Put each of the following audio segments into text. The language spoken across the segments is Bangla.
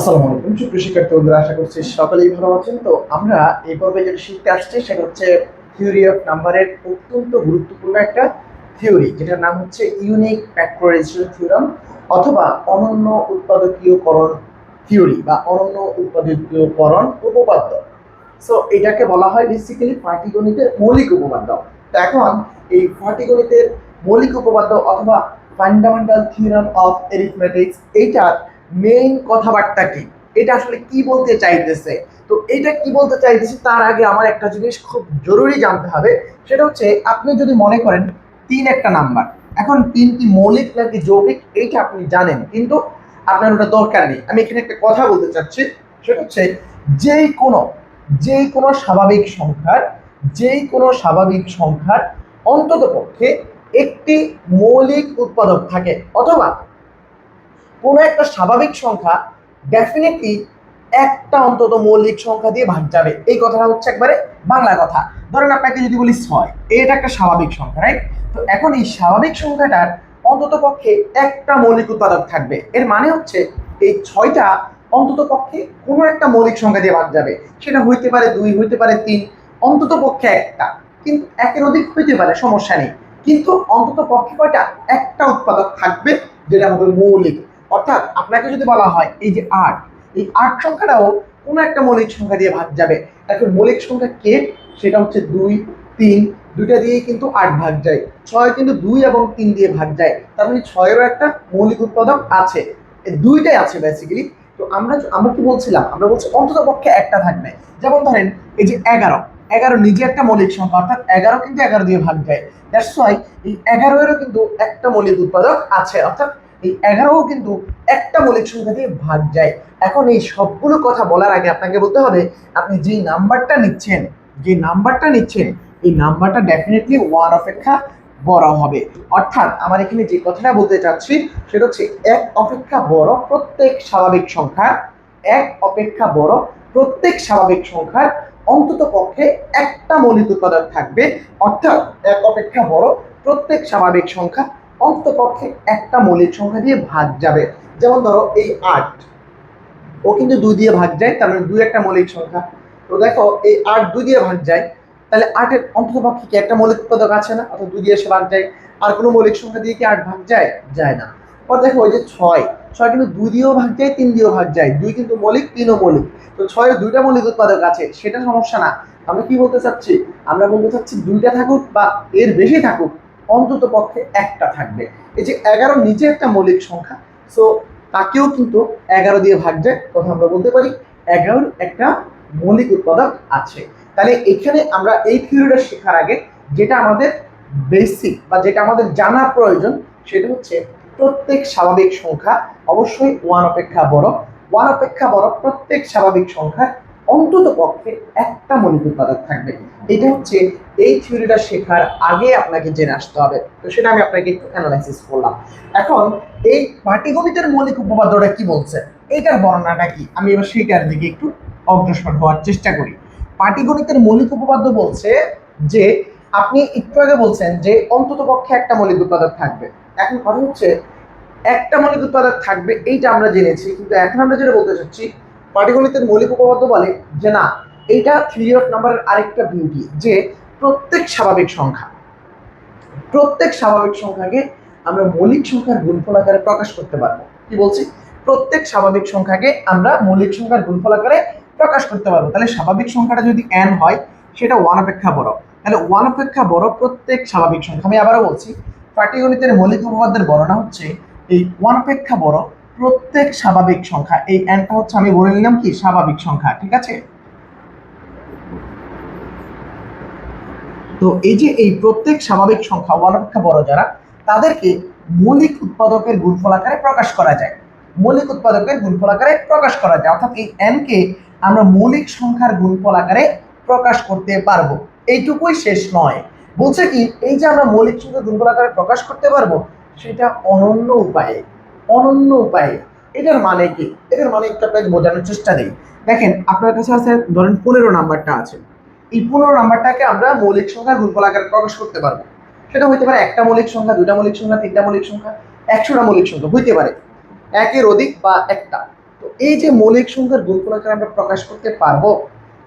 আসসালামু আলাইকুম সুপ্রিয় শিক্ষার্থী বন্ধুরা, আশা করছি সকলেই ভালো আছেন। তো আমরা এই পর্বে যেটা শিখতে আসছি সেটা হচ্ছে থিওরি অফ নাম্বারের অত্যন্ত গুরুত্বপূর্ণ একটা থিওরি, যেটার নাম হচ্ছে ইউনিক ফ্যাক্টরাইজেশন থিওরাম অথবা অনন্য উৎপাদকীয়করণ থিওরি বা অনন্য উৎপাদকীয়করণ উপপাদ্য। সো এটাকে বলা হয় বেসিক্যালি পাটিগণিতের মৌলিক উপপাদ্য। তো এখন এই পাটিগণিতের মৌলিক উপপাদ্য অথবা ফান্ডামেন্টাল থিওরাম অফ অ্যারিথমেটিক্স এইটার মেইন কথাবার্তা কি, এটা আসলে কি বলতে চাইতেছে। তো এটা কি বলতে চাইতেছে তার আগে আমার একটা জিনিস খুব জরুরি জানতে হবে, সেটা হচ্ছে আপনি যদি মনে করেন 3 একটা নাম্বার, এখন 3 কি মৌলিক নাকি যৌগিক এইটা আপনি জানেন, কিন্তু আপনার ওটা দরকার নেই। আমি এখানে একটা কথা বলতে চাচ্ছি, সেটা হচ্ছে যেই কোনো যেই কোনো স্বাভাবিক সংখ্যার যেই কোনো স্বাভাবিক সংখ্যার অন্ততপক্ষে একটি মৌলিক উৎপাদক থাকে, অথবা কোনো একটা স্বাভাবিক সংখ্যা ডেফিনেটলি একটা অন্তত মৌলিক সংখ্যা দিয়ে ভাগ যাবে। এই কথাটা হচ্ছে একবারে বাংলা কথা। ধরেন আপনাকে যদি বলি 6, এটা একটা স্বাভাবিক সংখ্যা, রাইট? তো এখন এই স্বাভাবিক সংখ্যাটার অন্তত পক্ষে একটা মৌলিক উৎপাদক থাকবে। এর মানে হচ্ছে এই 6টা অন্তত পক্ষে কোনো একটা মৌলিক সংখ্যা দিয়ে ভাগ যাবে। সেটা হইতে পারে 2, হইতে পারে 3, অন্তত পক্ষে একটা, কিন্তু একের অধিক হইতে পারে, সমস্যা নেই। কিন্তু অন্তত পক্ষে কয়টা? একটা উৎপাদক থাকবে যেটা হবে মৌলিক। অর্থাৎ আপনাকে যদি বলা হয় এই যে 8, এই 8 সংখ্যাটাও কোনো একটা মৌলিক সংখ্যা দিয়ে ভাগ যাবে। এখন মৌলিক সংখ্যা কে? সেটা হচ্ছে 2, 3, দুইটা দিয়েই কিন্তু 8 ভাগ যায়। 6 কিন্তু 2 এবং 3 দিয়ে ভাগ যায়, তার মানে 6-এরও একটা মৌলিক উৎপাদক আছে। এই দুইটাই আছে বেসিক্যালি। তো আমরা কি বলছিলাম? আমরা বলছি অন্তত পক্ষে একটা থাকবে। যেমন ধরেন এই যে 11 নিজে একটা মৌলিক সংখ্যা, অর্থাৎ 11 কিন্তু 11 দিয়ে ভাগ যায়। দ্যাটস ওয়াই এই 11-এরও কিন্তু একটা মৌলিক উৎপাদক আছে, অর্থাৎ এই 11ও কিন্তু একটা মৌলিক সংখ্যা দিয়ে ভাগ যায়। এখন এই সবগুলো কথা বলার আগে আপনাকে বলতে হবে আপনি যে নাম্বারটা নিচ্ছেন, এই নাম্বারটা ডেফিনেটলি 1 অপেক্ষা বড় হবে। অর্থাৎ আমার এখানে যে কথাটা বলতে চাচ্ছি সেটা হচ্ছে 1 অপেক্ষা বড় প্রত্যেক স্বাভাবিক সংখ্যা, 1 অপেক্ষা বড় প্রত্যেক স্বাভাবিক সংখ্যার অন্তত পক্ষে একটা মৌলিক উৎপাদক থাকবে। অর্থাৎ 1 অপেক্ষা বড় প্রত্যেক স্বাভাবিক সংখ্যা অন্ততপক্ষে একটা মৌলিক সংখ্যা দিয়ে ভাগ যাবে। যেমন ধরো এই 8, ও কিন্তু 2 দিয়ে ভাগ যায়, তার মানে 2 একটা মৌলিক সংখ্যা। তো দেখো এই 8 2 দিয়ে ভাগ যায়, তাহলে 8 এর অন্ততপক্ষে কি একটা মৌলিক উৎপাদক আছে না? অর্থাৎ 2 দিয়ে এসে ভাগ যায়। আর কোনো মৌলিক সংখ্যা দিয়ে কি 8 ভাগ যায়? যায় না। পর দেখো ওই যে 6 কিন্তু 2 দিয়েও ভাগ যায়, 3 দিয়েও ভাগ যায়। 2 কিন্তু মৌলিক, 3ও মৌলিক। তো 6 এর 2টা মৌলিক উৎপাদক আছে, সেটা সমস্যা না। আমরা কি বলতে চাচ্ছি? আমরা বলতে চাচ্ছি 2টা থাকুক বা এর বেশি থাকুক, অন্তত পক্ষে একটা থাকবে। এই যে 11 নিচে একটা মৌলিক সংখ্যা, সো তাকেও কিন্তু 11 দিয়ে ভাগ যায়। কথা আমরা বলতে পারি 11 একটা মৌলিক উৎপাদক আছে। তাহলে এখানে আমরা এই থিওরিটা শেখার আগে যেটা আমাদের বেসিক বা যেটা আমাদের জানা প্রয়োজন, সেটা হচ্ছে প্রত্যেক স্বাভাবিক সংখ্যা অবশ্যই 1 অপেক্ষা বড়। 1 অপেক্ষা বড় প্রত্যেক স্বাভাবিক সংখ্যা অন্তত পক্ষে একটা মৌলিক উৎপাদক থাকবে। এটা হচ্ছে এই থিওরিটা শেখার আগে আপনাকে জেনে আসতে হবে। তো সেটা আমি আপনাকে একটু অ্যানালাইসিস করলাম। এখন এই পাটিগণিতের মৌলিক উপপাদ্যটা কি বলছে, এইটার বর্ণনাটা কি, আমি এবার সেইটার দিকে একটু অগ্রসর হওয়ার চেষ্টা করি। পাটিগণিতের মৌলিক উপপাদ্য বলছে যে আপনি একটু আগে বলছেন যে অন্তত পক্ষে একটা মৌলিক উৎপাদক থাকবে। এখন কথা হচ্ছে একটা মৌলিক উৎপাদক থাকবে এইটা আমরা জেনেছি, কিন্তু এখন আমরা যেটা বলতে চাচ্ছি পাটিগণিতের মৌলিক উপপাদ্য বলে যে না, এইটা থিওরি অফ নাম্বারের আরেকটা বিউটি, যে প্রত্যেক স্বাভাবিক সংখ্যাকে আমরা মৌলিক সংখ্যার গুণফল আকারে প্রকাশ করতে পারবো। কি বলছি? প্রত্যেক স্বাভাবিক সংখ্যাকে আমরা মৌলিক সংখ্যার গুণফল আকারে প্রকাশ করতে পারবো। তাহলে স্বাভাবিক সংখ্যাটা যদি n হয়, সেটা 1 অপেক্ষা বড়, তাহলে 1 অপেক্ষা বড় প্রত্যেক স্বাভাবিক সংখ্যা। আমি আবারও বলছি, পাটিগণিতের মৌলিক উপপাদ্যের বর্ণনা হচ্ছে এই 1 অপেক্ষা বড় প্রত্যেক স্বাভাবিক সংখ্যা। এই nটা হচ্ছে আমি বলে নিলাম কি স্বাভাবিক সংখ্যা, ঠিক আছে? তো এই যে এই প্রত্যেক স্বাভাবিক সংখ্যা 1 অপেক্ষা বড় যারা, তাদেরকে মৌলিক উৎপাদকের গুণফল আকারে প্রকাশ করা যায়। অর্থাৎ এই n কে আমরা মৌলিক সংখ্যার গুণফল আকারে প্রকাশ করতে পারবো। এইটুকুই শেষ নয়, বলছে কি এই যে আমরা মৌলিক সংখ্যার গুণফল আকারে প্রকাশ করতে পারবো সেটা অনন্য উপায়ে। এটার মানে কি? এটার মানে একটু আপনাকে বোঝানোর চেষ্টা করি। দেখেন আপনার কাছে আছে, ধরেন 15 নাম্বারটা আছে, এই 15 নাম্বারটাকে আমরা মৌলিক সংখ্যার গুণফল আকারে প্রকাশ করতে পারবো। সেটা হতে পারে একটা মৌলিক সংখ্যা, 2টা মৌলিক সংখ্যা, 3টা মৌলিক সংখ্যা, 100টা মৌলিক সংখ্যা হইতে পারে, একের অধিক বা একটা। তো এই যে মৌলিক সংখ্যার গুণফল আকারে আমরা প্রকাশ করতে পারবো,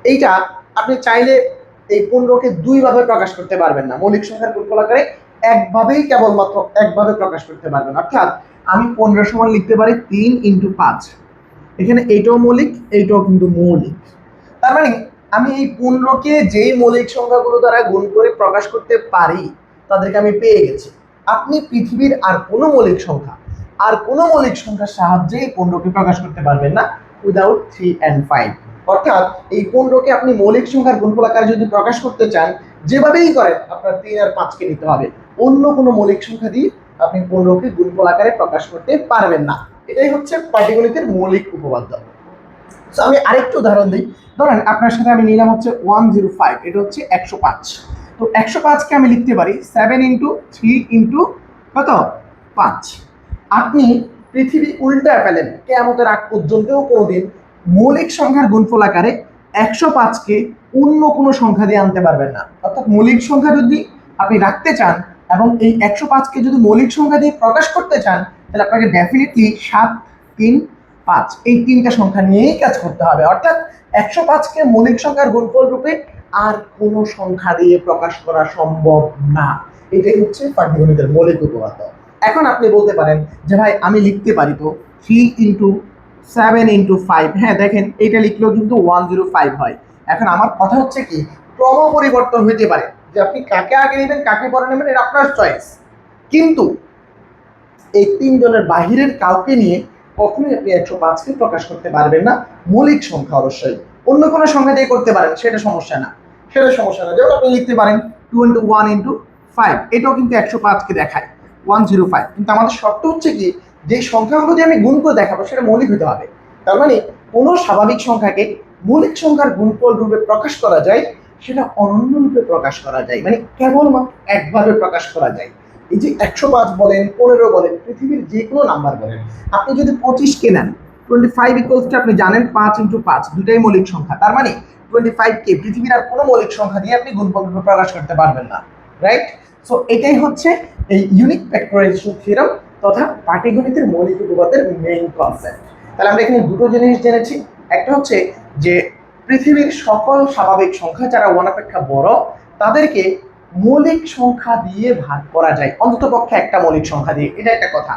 এইটা আপনি চাইলে এই 15কে দুইভাবে প্রকাশ করতে পারবেন না। মৌলিক সংখ্যার গুণফল আকারে একভাবেই কেবলমাত্র একভাবে প্রকাশ করতে পারবেন। অর্থাৎ আমি 15 সমান লিখতে পারি 3 × 5। এখানে এইটাও মৌলিক, এইটাও কিন্তু মৌলিক। তার মানে আমি এই 15কে যেই মৌলিক সংখ্যাগুলো দ্বারা গুণ করে প্রকাশ করতে পারি তাদেরকে আমি পেয়ে গেছি। আপনি পৃথিবীর আর কোনো মৌলিক সংখ্যার সাহায্যে এই 15কে প্রকাশ করতে পারবেন না উইদাউট 3 and 5। অর্থাৎ এই 15কে আপনি মৌলিক সংখ্যার গুণফল আকারে যদি প্রকাশ করতে চান, যেভাবেই করেন আপনার 3 আর 5কে নিতে হবে। অন্য কোনো মৌলিক সংখ্যা দিয়ে আপনি 15কে গুণফল আকারে প্রকাশ করতে পারবেন না। এটাই হচ্ছে পাটিগণিতের মৌলিক উপপাদ্য। সো আমি আরেকটু উদাহরণ দিই। ধরেন আপনার সাথে আমি নিলাম হচ্ছে 105, এটা হচ্ছে 105। তো 105কে আমি লিখতে পারি 7 × 3 × কত 5। আপনি পৃথিবী উল্টা ফেলেন, কিয়ামতের আগ পর্যন্তও কোনোদিন মৌলিক সংখ্যার গুণফল আকারে 105কে অন্য কোনো সংখ্যা দিয়ে আনতে পারবেন না। অর্থাৎ মৌলিক সংখ্যা যদি আপনি রাখতে চান এবং এই 105কে যদি মৌলিক সংখ্যা দিয়ে প্রকাশ করতে চান, তাহলে আপনাকে ডেফিনেটলি 7, 3, 5 এই তিনটা সংখ্যা নিয়েই কাজ করতে হবে। অর্থাৎ 105কে মৌলিক সংখ্যার গুণফল রূপে আর কোনো সংখ্যা দিয়ে প্রকাশ করা সম্ভব না। এটাই হচ্ছে পাটিগণিতের মৌলিক উপপাদ্য। এখন আপনি বলতে পারেন যে ভাই আমি লিখতে পারি তো 3 × 7 × 5। হ্যাঁ দেখেন এটা লিখলেও কিন্তু 105 হয়। এখন আমার কথা হচ্ছে কি, ক্রম পরিবর্তন হইতে পারে, যে আপনি কাকে আগে নেবেন কাকে পরে নেবেন এটা আপনার চয়েস, কিন্তু এই তিনজনের বাহিরের কাউকে নিয়ে কখনোই আপনি 105কে প্রকাশ করতে পারবেন না। মৌলিক সংখ্যা অবশ্যই অন্য কোনো সংখ্যা দিয়ে করতে পারেন, সেটা সমস্যা না। যেমন আপনি লিখতে পারেন 2 × 1 × 5, এটাও কিন্তু 105কে দেখায় 105। কিন্তু আমাদের শর্ত হচ্ছে কি, যে সংখ্যাগুলো দিয়ে আমি গুণ করে দেখাবো সেটা মৌলিক হতে হবে। তার মানে কোনো স্বাভাবিক সংখ্যাকে মৌলিক সংখ্যার গুণফল রূপে প্রকাশ করা যায়, সেটা অনন্য রূপে প্রকাশ করা যায়, মানে কেবলমাত্র একভাবে প্রকাশ করা যায়। এই যে 105 বলেন, 15 বলেন, পৃথিবীর যে কোনো নাম্বার বলেন, আপনি যদি 25কে নেন, 25 আপনি জানেন 5 × 5 দুটাই মৌলিক সংখ্যা। তার মানে 25কে পৃথিবীর আর কোনো মৌলিক সংখ্যা দিয়ে আপনি গুণফল রূপে প্রকাশ করতে পারবেন না, রাইট? সো এটাই হচ্ছে এই ইউনিক ফ্যাক্টরাইজেশন থিওরেম তথা পাটিগণিতের মৌলিক উপপাদ্যের মেইন কনসেপ্ট। তাহলে আমরা এখানে দুটো জিনিস জেনেছি। একটা হচ্ছে যে পৃথিবীর সকল স্বাভাবিক সংখ্যা যারা 1 অপেক্ষা বড়, তাদেরকে মৌলিক সংখ্যা দিয়ে ভাগ করা যায়, অন্ততপক্ষে একটা মৌলিক সংখ্যা দিয়ে। এটা একটা কথা,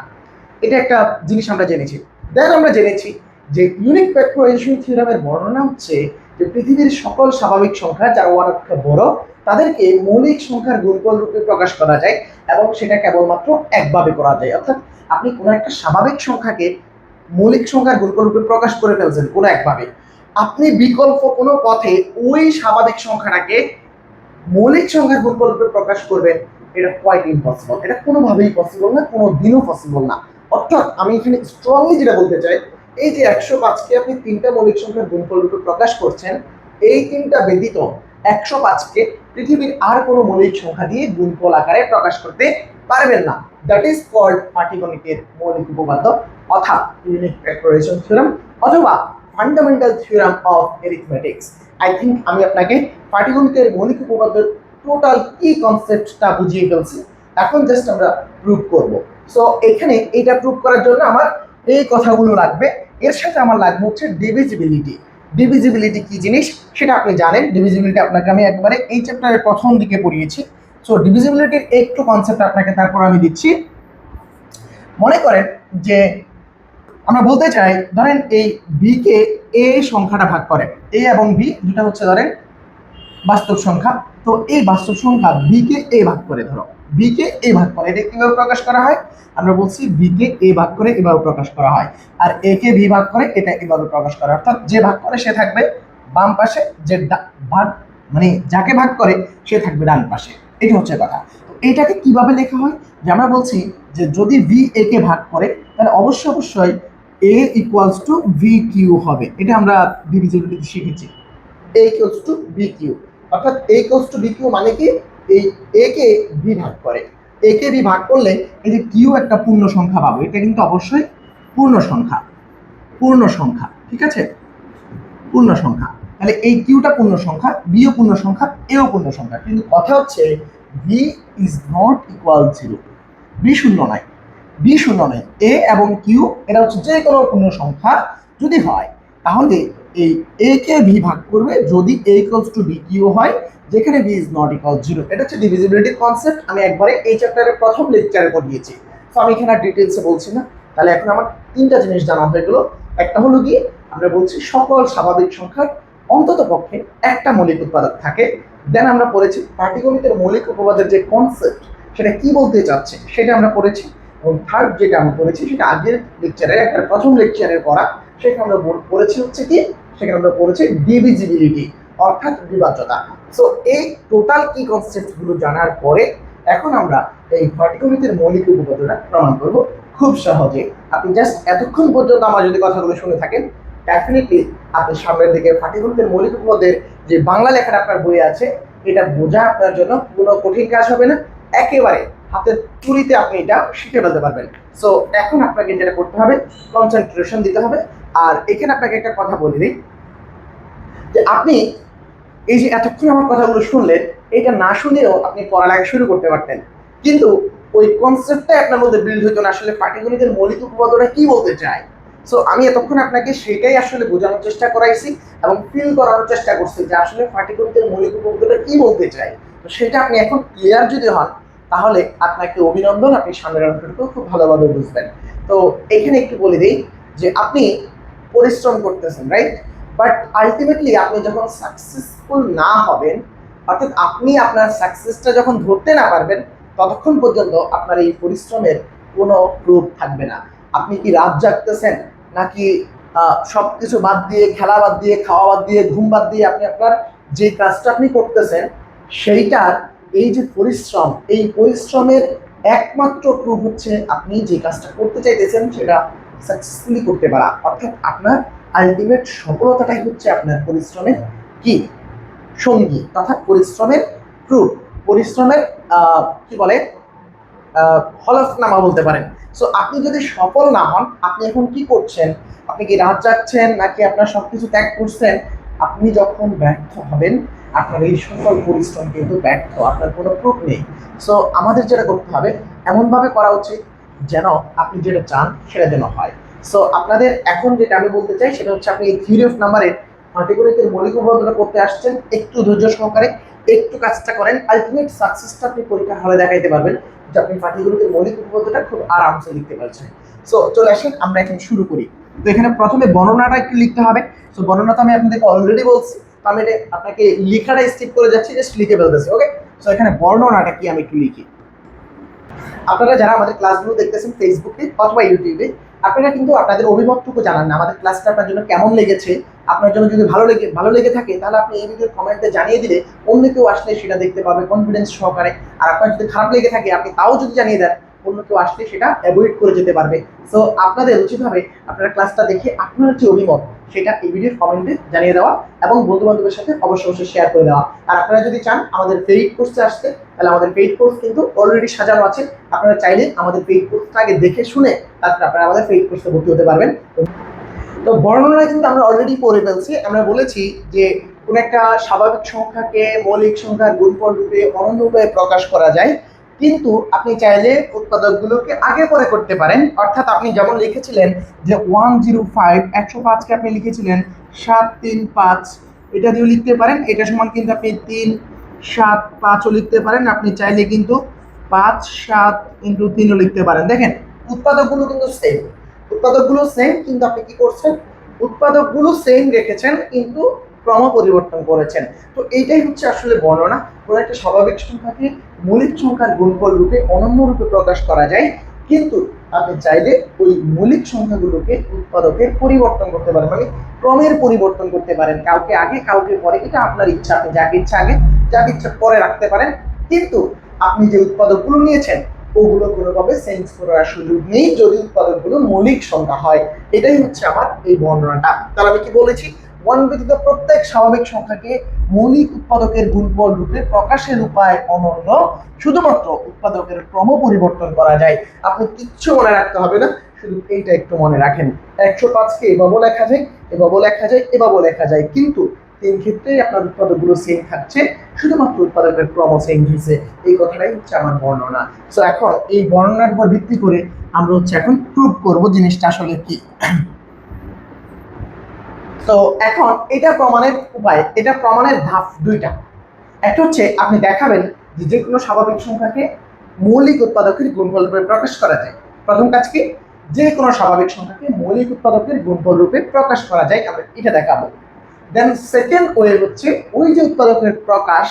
এটা একটা জিনিস আমরা জেনেছি। দেন আমরা জেনেছি যে ইউনিক ফ্যাক্টরাইজেশন থিওরেমের বর্ণনা হচ্ছে যে পৃথিবীর সকল স্বাভাবিক সংখ্যা যারা 1 অপেক্ষা বড়, তাদেরকে মৌলিক সংখ্যার গুণফল রূপে প্রকাশ করা যায় এবং সেটা কেবলমাত্র একভাবে করা যায়। অর্থাৎ আপনি কোনো একটা স্বাভাবিক সংখ্যাকে মৌলিক সংখ্যার গুণফল রূপে প্রকাশ করে ফেলছেন কোনো একভাবে, আপনি বিকল্প কোনো পথে ওই স্বাভাবিক সংখ্যাটাকে মৌলিক সংখ্যার গুণফল রূপে প্রকাশ করবেন, এটা কোয়াইট ইম্পসিবল। এটা কোনোভাবেই পসিবল না, কোনো দিনও পসিবল না। অর্থাৎ আমি এখানে স্ট্রংলি যেটা বলতে চাই, এই যে 105কে আপনি তিনটা মৌলিক সংখ্যার গুণফল রূপে প্রকাশ করছেন, এই তিনটা ব্যতীত 105কে পৃথিবীর আর কোনো মৌলিক সংখ্যা দিয়ে গুণফল আকারে প্রকাশ করতে পারবেন না। দ্যাট ইজ কল্ড পাটিগণিতের মৌলিক উপপাদ্য অর্থাৎ ইউনিক ফ্যাক্টরাইজেশন থিওরেম অথবা fundamental theorem of arithmetics. I think আমি আপনাকে পাটিগণিতের মৌলিক উপপাদ্যের টোটাল কি কনসেপ্টটা বুঝিয়ে ফেলছি। এখন জাস্ট আমরা প্রুভ করব। সো এখানে এটা প্রুভ করার জন্য আমার এই কথাগুলো লাগবে, এর সাথে আমার লাগবে হচ্ছে ডিভিজিবিলিটি। ডিভিজিবিলিটি কি জিনিস সেটা আপনি জানেন। ডিভিজিবিলিটি আপনাকে আমি একবারে এই চ্যাপ্টারের প্রথম দিকে পড়িয়েছি। সো ডিভিজিবিলিটির একটু কনসেপ্ট আপনাকে তারপর আমি দিচ্ছি। মনে করেন যে আমরা বলতে চাই, ধরেন এই বি কে এ সংখ্যাটা ভাগ করে, এ এবং বি দুটা হচ্ছে ধরেন বাস্তব সংখ্যা। তো এই বাস্তব সংখ্যা বি কে এ ভাগ করে, ধরো বি কে এ ভাগ করে, এটা কিভাবে প্রকাশ করা হয়? আমরা বলছি বি কে এ ভাগ করে এভাবে প্রকাশ করা হয়, আর এ কে বি ভাগ করে এটা এভাবে প্রকাশ করা হয়। অর্থাৎ যে ভাগ করে সে থাকবে বাম পাশে, যে ভাগ মানে যাকে ভাগ করে সে থাকবে ডান পাশে। এটা হচ্ছে কথা। তো এইটাকে কিভাবে লেখা হয়? যে আমরা বলছি যে যদি ভি এ কে ভাগ করে, তাহলে অবশ্যই এ ইকুয়ালস টু ভি কিউ হবে। এটা আমরা ডিভিজিবিলিটি শিখেছি, এ ইকুয়ালস টু বি কিউ। অর্থাৎ এ ইকুয়ালস টু বি কিউ মানে কি, এই এ কে বি ভাগ করে, এ কে বি ভাগ করলে এই যে কিউ একটা পূর্ণ সংখ্যা পাবো। এটা কিন্তু অবশ্যই পূর্ণ সংখ্যা, ঠিক আছে, পূর্ণ সংখ্যা। তাহলে এই কিউটা পূর্ণ সংখ্যা, বিও পূর্ণ সংখ্যা, এও পূর্ণ সংখ্যা। কিন্তু কথা হচ্ছে V is not equal 0, B শূন্য নয়, এ এবং কিউ এটা হচ্ছে যে কোনো পূর্ণ সংখ্যা, যদি হয় তাহলে এই এ কে ভি ভাগ করবে যদি A equals to B Q হয়, যেখানে B is not equal zero. এটা হচ্ছে ডিভিজিবিলিটির কনসেপ্ট, আমি একবারে এই চ্যাপ্টারের প্রথম লেকচারে পড়িয়েছি, তো আমি এখানে আর ডিটেলসে বলছি না। তাহলে এখন আমার তিনটা জিনিস জানা হয়ে গেল। একটা হলো কি, আমরা বলছি সকল স্বাভাবিক সংখ্যার অন্তত পক্ষে একটা মৌলিক উৎপাদক থাকে। দেন আমরা পড়েছি পাটিগণিতের মৌলিক উপপাদ্যের যে কনসেপ্ট সেটা কি বলতে চাচ্ছে সেটা আমরা পড়েছি। এবং থার্ড যেটা আমরা পড়েছি সেটা আগের লেকচারে, একটা প্রথম লেকচারের পড়া, সেখানে আমরা পড়েছি হচ্ছে কি, সেখানে আমরা পড়েছি ডিভিজিবিলিটি অর্থাৎ বিভাজ্যতা। সো এই টোটাল কি কনসেপ্ট গুলো জানার পরে এখন আমরা এই পাটিগণিতের মৌলিক উপপাদ্যটা প্রমাণ করব খুব সহজে। আপনি জাস্ট এতক্ষণ পর্যন্ত আমার যদি কথাগুলো শুনে থাকেন, ডেফিনেটলি আপনি সামনের দিকে পাটিগণিতের মৌলিক উপপাদ্যের যে বাংলা লেখাটা আপনার বইয়ে আছে এটা বোঝা আপনার জন্য কোনো কঠিন কাজ হবে না, একেবারে হাতের তুলিতে আপনি এটা শিখে ফেলতে পারবেন। সো এখন আপনাকে যেটা করতে হবে, কনসেন্ট্রেশন দিতে হবে। আর এখানে আপনাকে একটা কথা বলে দিই যে আপনি এই যে এতক্ষণ আমার কথাগুলো শুনলেন, এটা না শুনেও আপনি পড়ালেখা শুরু করতে পারতেন, কিন্তু ওই কনসেপ্টটাই আপনার মধ্যে বিল্ড হইতো না আসলে পাটিগণিতের মৌলিক উপপাদ্যটা কি বলতে চায়। সো আমি এতক্ষণ আপনাকে সেটাই আসলে বোঝানোর চেষ্টা করাইছি এবং ফিল করানোর চেষ্টা করছি যে আসলে পাটিগণিতের মৌলিক উপপাদ্যটা কি বলতে চায়। তো সেটা আপনি এখন ক্লিয়ার যদি হন তাহলে আপনাকে অভিনন্দন, আপনি সামনের অংশটুকু খুব ভালোভাবে বুঝবেন। তো এখানে একটু বলে দিই যে আপনি পরিশ্রম করতেছেন, রাইট? বাট আলটিমেটলি আপনি যখন সাকসেসফুল না হবেন, অর্থাৎ আপনি আপনার সাকসেসটা যখন ধরতে না পারবেন, ততক্ষণ পর্যন্ত আপনার এই পরিশ্রমের কোনো প্রুফ থাকবে না। আপনি কি রাত জাগতেছেন, নাকি সব কিছু বাদ দিয়ে, খেলা বাদ দিয়ে, খাওয়া বাদ দিয়ে, ঘুম বাদ দিয়ে আপনি আপনার যে কাজটা আপনি করতেছেন সেইটার এই যে পরিশ্রম, এই পরিশ্রমের একমাত্র প্রুফ হচ্ছে আপনি যে কাজটা করতে চাইতেছেন সেটা সাকসেসফুলি করতে পারা। অর্থাৎ আপনার আলটিমেট সফলতাটাই হচ্ছে আপনার পরিশ্রমের কি সঙ্গী, তথা পরিশ্রমের প্রুফ, পরিশ্রমের কি বলে হলফনামা বলতে পারেন। সো আপনি যদি সফল না হন, আপনি এখন কি করছেন? আপনি কি রাত জাগছেন, নাকি আপনার সবকিছু ত্যাগ করছেন? আপনি যখন ব্যর্থ হবেন, আপনার এই সকল পরিশ্রম কিন্তু ব্যর্থ, আপনার কোনো প্রুফ নেই। সো আমাদের যেটা করতে হবে, এমনভাবে করা উচিত যেন আপনি যেটা চান সেটা যেন হয়। সো আপনাদের এখন যেটা আমি বলতে চাই সেটা হচ্ছে, আপনি এই থিওরি অফ নাম্বারের পাটিগণিতের মৌলিক উপপাদ্যটা করতে আসছেন, একটু ধৈর্য সহকারে একটু কাজটা করেন, আলটিমেট সাকসেসটা আপনি পরীক্ষা হলে দেখাইতে পারবেন যে আপনি পাটিগণিতের মৌলিক উপপাদ্যটা খুব আরামসে লিখতে পারছেন। সো চলে আসেন আমরা এখন শুরু করি। তো এখানে প্রথমে বর্ণনাটা একটু লিখতে হবে। সো বর্ণনা তো আমি আপনাদেরকে অলরেডি বলছি, তো আমি আপনাকে লেখাটা স্কিপ করে যাচ্ছি, জাস্ট লিখে ফেলতেছি। ওকে, সো এখানে বর্ণনাটা কি আমি একটু লিখি। আপনারা যারা আমাদের ক্লাসগুলো দেখতেছেন ফেসবুকে অথবা ইউটিউবে, আপনারা কিন্তু আপনাদের অভিমতটুকু জানান না, আমাদের ক্লাসটা আপনার জন্য কেমন লেগেছে। আপনার জন্য যদি ভালো লেগে থাকে তাহলে আপনি এই ভিডিওর কমেন্টে জানিয়ে দিলে অন্য কেউ আসলে সেটা দেখতে পাবে কনফিডেন্স সহকারে। আর আপনার যদি খারাপ লেগে থাকে আপনি তাও যদি জানিয়ে দেন, অন্য কেউ আসলে সেটা অ্যাভয়েড করে যেতে পারবে। সো আপনাদের উচিত হবে আপনারা ক্লাসটা দেখে আপনার যে অভিমত সেটা এই ভিডিওর কমেন্টে জানিয়ে দেওয়া এবং বন্ধু বান্ধবের সাথে অবশ্যই শেয়ার করে দেওয়া। আর আপনারা যদি চান আমাদের পেইড কোর্সে আসতে, তাহলে আমাদের পেইড কোর্স কিন্তু অলরেডি সাজানো আছে। আপনারা চাইলে আমাদের পেইড কোর্সটা আগে দেখে শুনে তারপরে আপনারা আমাদের পেইড কোর্সে ভর্তি হতে পারবেন। তো বর্ণনা কিন্তু আমরা অলরেডি পড়ে ফেলছি। আমরা বলেছি যে কোন একটা স্বাভাবিক সংখ্যাকে মৌলিক সংখ্যার গুণফল রূপে অনন্য রূপে প্রকাশ করা যায়, কিন্তু আপনি চাইলে উৎপাদকগুলোকে আগে পরে করতে পারেন। অর্থাৎ আপনি যেমন লিখেছিলেন যে 105, 105কে আপনি লিখেছিলেন 735, এটা দিয়েও লিখতে পারেন। এটা সমান কিন্তু আপনি 375ও লিখতে পারেন। আপনি চাইলে কিন্তু 5-7 × 3ও লিখতে পারেন। দেখেন উৎপাদকগুলো কিন্তু সেম, উৎপাদকগুলো সেম, কিন্তু আপনি কি করছেন, উৎপাদকগুলো সেম রেখেছেন কিন্তু ক্রম পরিবর্তন করেছেন। তো এইটাই হচ্ছে আসলে বর্ণনা। কোনো একটা স্বাভাবিক সংখ্যাকে মৌলিক সংখ্যার গুণফল রূপে অনন্য রূপে প্রকাশ করা যায়, কিন্তু আপনি চাইলে ওই মৌলিক সংখ্যাগুলোকে উৎপাদকের পরিবর্তন করতে পারেন, মানে ক্রমের পরিবর্তন করতে পারেন, কাউকে আগে কাউকে পরে, এটা আপনার ইচ্ছা। আপনি যাকে ইচ্ছা আগে যাকে ইচ্ছা পরে রাখতে পারেন, কিন্তু আপনি যে উৎপাদকগুলো নিয়েছেন ওগুলো কোনোভাবে চেঞ্জ করার সুযোগ নেই যদি উৎপাদকগুলো মৌলিক সংখ্যা হয়। এটাই হচ্ছে আমার এই বর্ণনাটা। তাহলে আমি কি বলেছি, ওয়ান ব্যতীত প্রত্যেক স্বাভাবিক সংখ্যাকে মৌলিক উৎপাদকের গুণফল রূপে প্রকাশের উপায় অনন্য, শুধুমাত্র উৎপাদকের ক্রম পরিবর্তন করা যায়। আপনি কিচ্ছু মনে রাখতে হবে না, শুধু এইটা একটু মনে রাখেন, 105কে এভাবেও লেখা যায়, এভাবেও লেখা যায়, এভাবেও লেখা যায়, কিন্তু তিন ক্ষেত্রেই আপনার উৎপাদকগুলো সেম থাকছে, শুধুমাত্র উৎপাদকের ক্রম চেঞ্জ হয়েছে। এই কথাটাই হচ্ছে আমার বর্ণনা। সো এখন এই বর্ণনার উপর ভিত্তি করে আমরা হচ্ছে এখন প্রুভ করব জিনিসটা আসলে কি। তো এখন এটা প্রমাণের উপায়, এটা প্রমাণের ধাপ দুইটা। একটা হচ্ছে আপনি দেখাবেন যে যে কোনো স্বাভাবিক সংখ্যাকে মৌলিক উৎপাদকের গুণফল রূপে প্রকাশ করা যায়। প্রথম কাজ কি, যে কোনো স্বাভাবিক সংখ্যাকে মৌলিক উৎপাদকের গুণফল রূপে প্রকাশ করা যায়, আমরা এটা দেখাবো। দেন সেকেন্ড ওয়ে হচ্ছে ওই যে উৎপাদকের প্রকাশ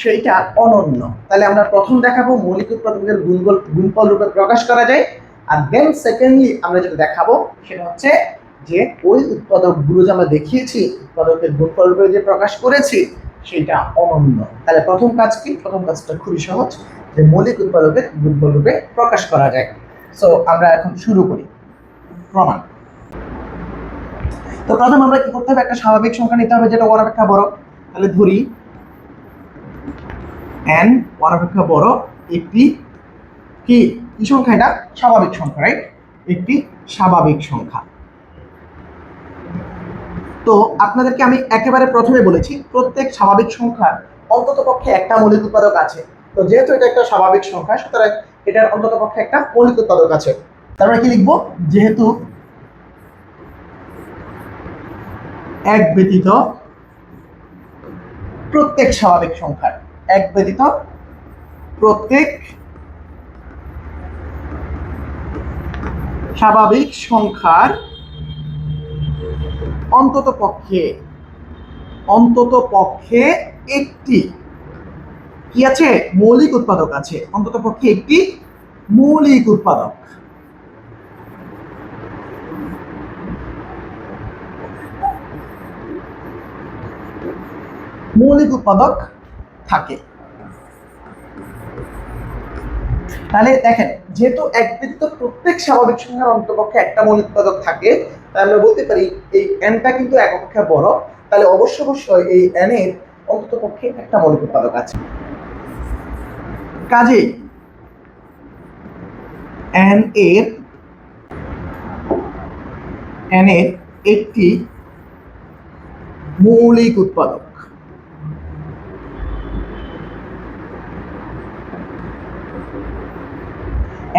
সেইটা অনন্য। তাহলে আমরা প্রথম দেখাবো মৌলিক উৎপাদকের গুণফল রূপে প্রকাশ করা যায়, আর দেন সেকেন্ডলি আমরা যেটা দেখাবো সেটা হচ্ছে যে ওই উৎপাদকগুলো যে আমরা দেখিয়েছি উৎপাদকের গুণফল রূপে যে প্রকাশ করেছি সেটা অনন্য। তাহলে প্রথম কাজ কি, প্রথম কাজটা খুবই সহজ, যে মৌলিক উৎপাদকের গুণফল রূপে প্রকাশ করা যায়। সো আমরা এখন শুরু করি প্রমাণ। তো প্রথম আমরা কি করতে হবে, একটা স্বাভাবিক সংখ্যা নিতে হবে যেটা ওয়ান অপেক্ষা বড়। তাহলে ধরি n ওয়ান অপেক্ষা বড় একটি কি কি সংখ্যা, এটা স্বাভাবিক সংখ্যা, রাইট? একটি স্বাভাবিক সংখ্যা। তো আপনাদেরকে আমি একেবারে প্রথমে বলেছি প্রত্যেক স্বাভাবিক সংখ্যার অন্ততপক্ষে একটা মৌলিক উৎপাদক আছে। তো যেহেতু এটা একটা স্বাভাবিক সংখ্যা সুতরাং এটার অন্ততপক্ষে একটা মৌলিক উৎপাদক আছে। তারপরে কি লিখবো, যেহেতু এক ব্যতীত প্রত্যেক স্বাভাবিক সংখ্যার, এক ব্যতীত প্রত্যেক স্বাভাবিক সংখ্যার অন্ততপক্ষে একটি কি আছে, মৌলিক উৎপাদক আছে, অন্ততপক্ষে একটি মৌলিক উৎপাদক। মৌলিক উৎপাদক থাকে। তাহলে দেখেন যেহেতু এক ব্যতীত প্রত্যেক স্বাভাবিক সংখ্যার অন্ততপক্ষে একটা মৌলিক উৎপাদক থাকে, তাহলে আমরা বলতে পারি এই এনটা কিন্তু এক অপেক্ষা বড়, তাহলে অবশ্যই এই এন এর অন্ততপক্ষে একটা মৌলিক উৎপাদক আছে। কাজে এন এর একটি মৌলিক উৎপাদক,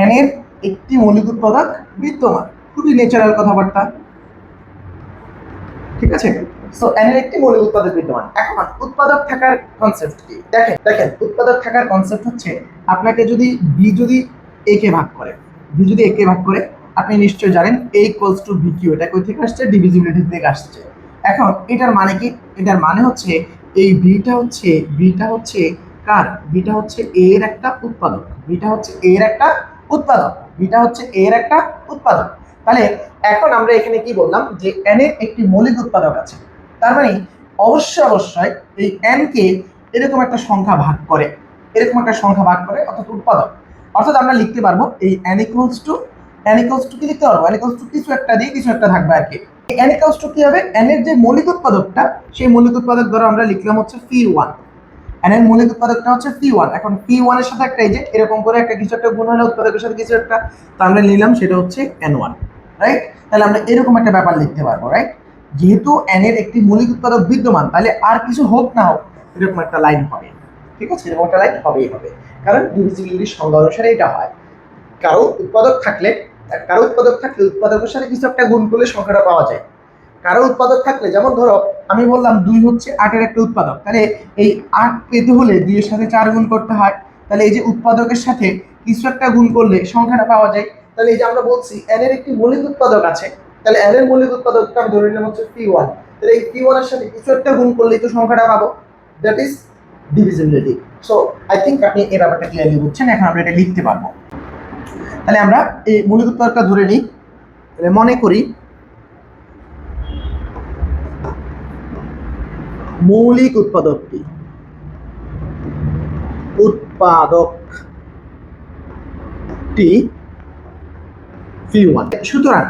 এন এর একটি মৌলিক উৎপাদক বিদ্যমান। খুবই ন্যাচারাল কথাবার্তা, ঠিক আছে? সো এন এর একটি মৌলিক উৎপাদক বিদ্যমান। এখন উৎপাদক থাকার কনসেপ্ট কি, দেখেন উৎপাদক থাকার কনসেপ্ট হচ্ছে আপনাকে যদি বি যদি এ কে ভাগ করে, বি যদি এ কে ভাগ করে, আপনি নিশ্চয়ই জানেন এ ইকুয়ালস টু বি কিউ, এটা কই থেকে আসছে, ডিভিজিবিলিটি থেকে আসছে। এখন এটার মানে কি, এটার মানে হচ্ছে এই বিটা হচ্ছে কার, বিটা হচ্ছে এ এর একটা উৎপাদক, বিটা হচ্ছে এ এর একটা উৎপাদক, বিটা হচ্ছে এ এর একটা উৎপাদক। তাহলে এখন আমরা এখানে কি বললাম, যে এন এর একটি মৌলিক উৎপাদক আছে, তার মানে অবশ্যই এই এন কে এরকম একটা সংখ্যা ভাগ করে, অর্থাৎ উৎপাদক। অর্থাৎ আমরা লিখতে পারবো এই এন ইকুয়ালস টু কি লিখতে পারবো, এন ইকুয়ালস টু কিছু একটা দিয়ে কিছু একটা থাকবে আর কি। এন ইকুয়ালস টু কি হবে, এন এর যে মৌলিক উৎপাদকটা সেই মৌলিক উৎপাদক দ্বারা আমরা লিখলাম হচ্ছে ফি1, এন এর মৌলিক উৎপাদকটা হচ্ছে ফি1। এখন ফি1 এর সাথে একটা এই যে এরকম করে একটা কিছু একটা গুণ হলো উৎপাদকের সাথে কিছু একটা, তো আমরা নিলাম সেটা হচ্ছে n1, রাইট? তাহলে আমরা এরকম একটা ব্যাপার লিখতে পারবো, রাইট? যেহেতু n এর একটি মৌলিক উৎপাদক বিদ্যমান, তাহলে আর কিছু হোক না হোক এরকম একটা লাইন হবে, ঠিক আছে? এরকম একটা লাইন হবেই হবে, কারণ ডিভিজিবিলিটির সংজ্ঞা অনুসারে এটা হয়। কারো উৎপাদক থাকলে উৎপাদকের সাথে কিছু একটা গুণ করলে সংখ্যাটা পাওয়া যায়। কারো উৎপাদক থাকলে, যেমন ধরো আমি বললাম 2 হচ্ছে 8 এর একটা উৎপাদক, তাহলে এই 8 পেতে হলে 2 এর সাথে 4 গুণ করতে হয়, তাহলে এই যে উৎপাদকের সাথে কিছু একটা গুণ করলে সংখ্যাটা পাওয়া যায়। তাহলে এই যে আমরা বলছি n এর একটি মৌলিক উৎপাদক আছে, তাহলে n এর মৌলিক উৎপাদকটা আমি ধরে নিলাম হচ্ছে p1, তাহলে এই p1 এর সাথে কিছু একটা গুণ করলেই তো সংখ্যাটা পাবো, that is divisibility. So I think আপনি এই ব্যাপারটা ক্লিয়ারলি বুঝছেন, এখন আমরা এটা লিখতে পারবো। তাহলে আমরা এই মৌলিক উৎপাদকটা ধরে নিই, তাহলে মনে করি মৌলিক উৎপাদকটি ফি1। সুতরাং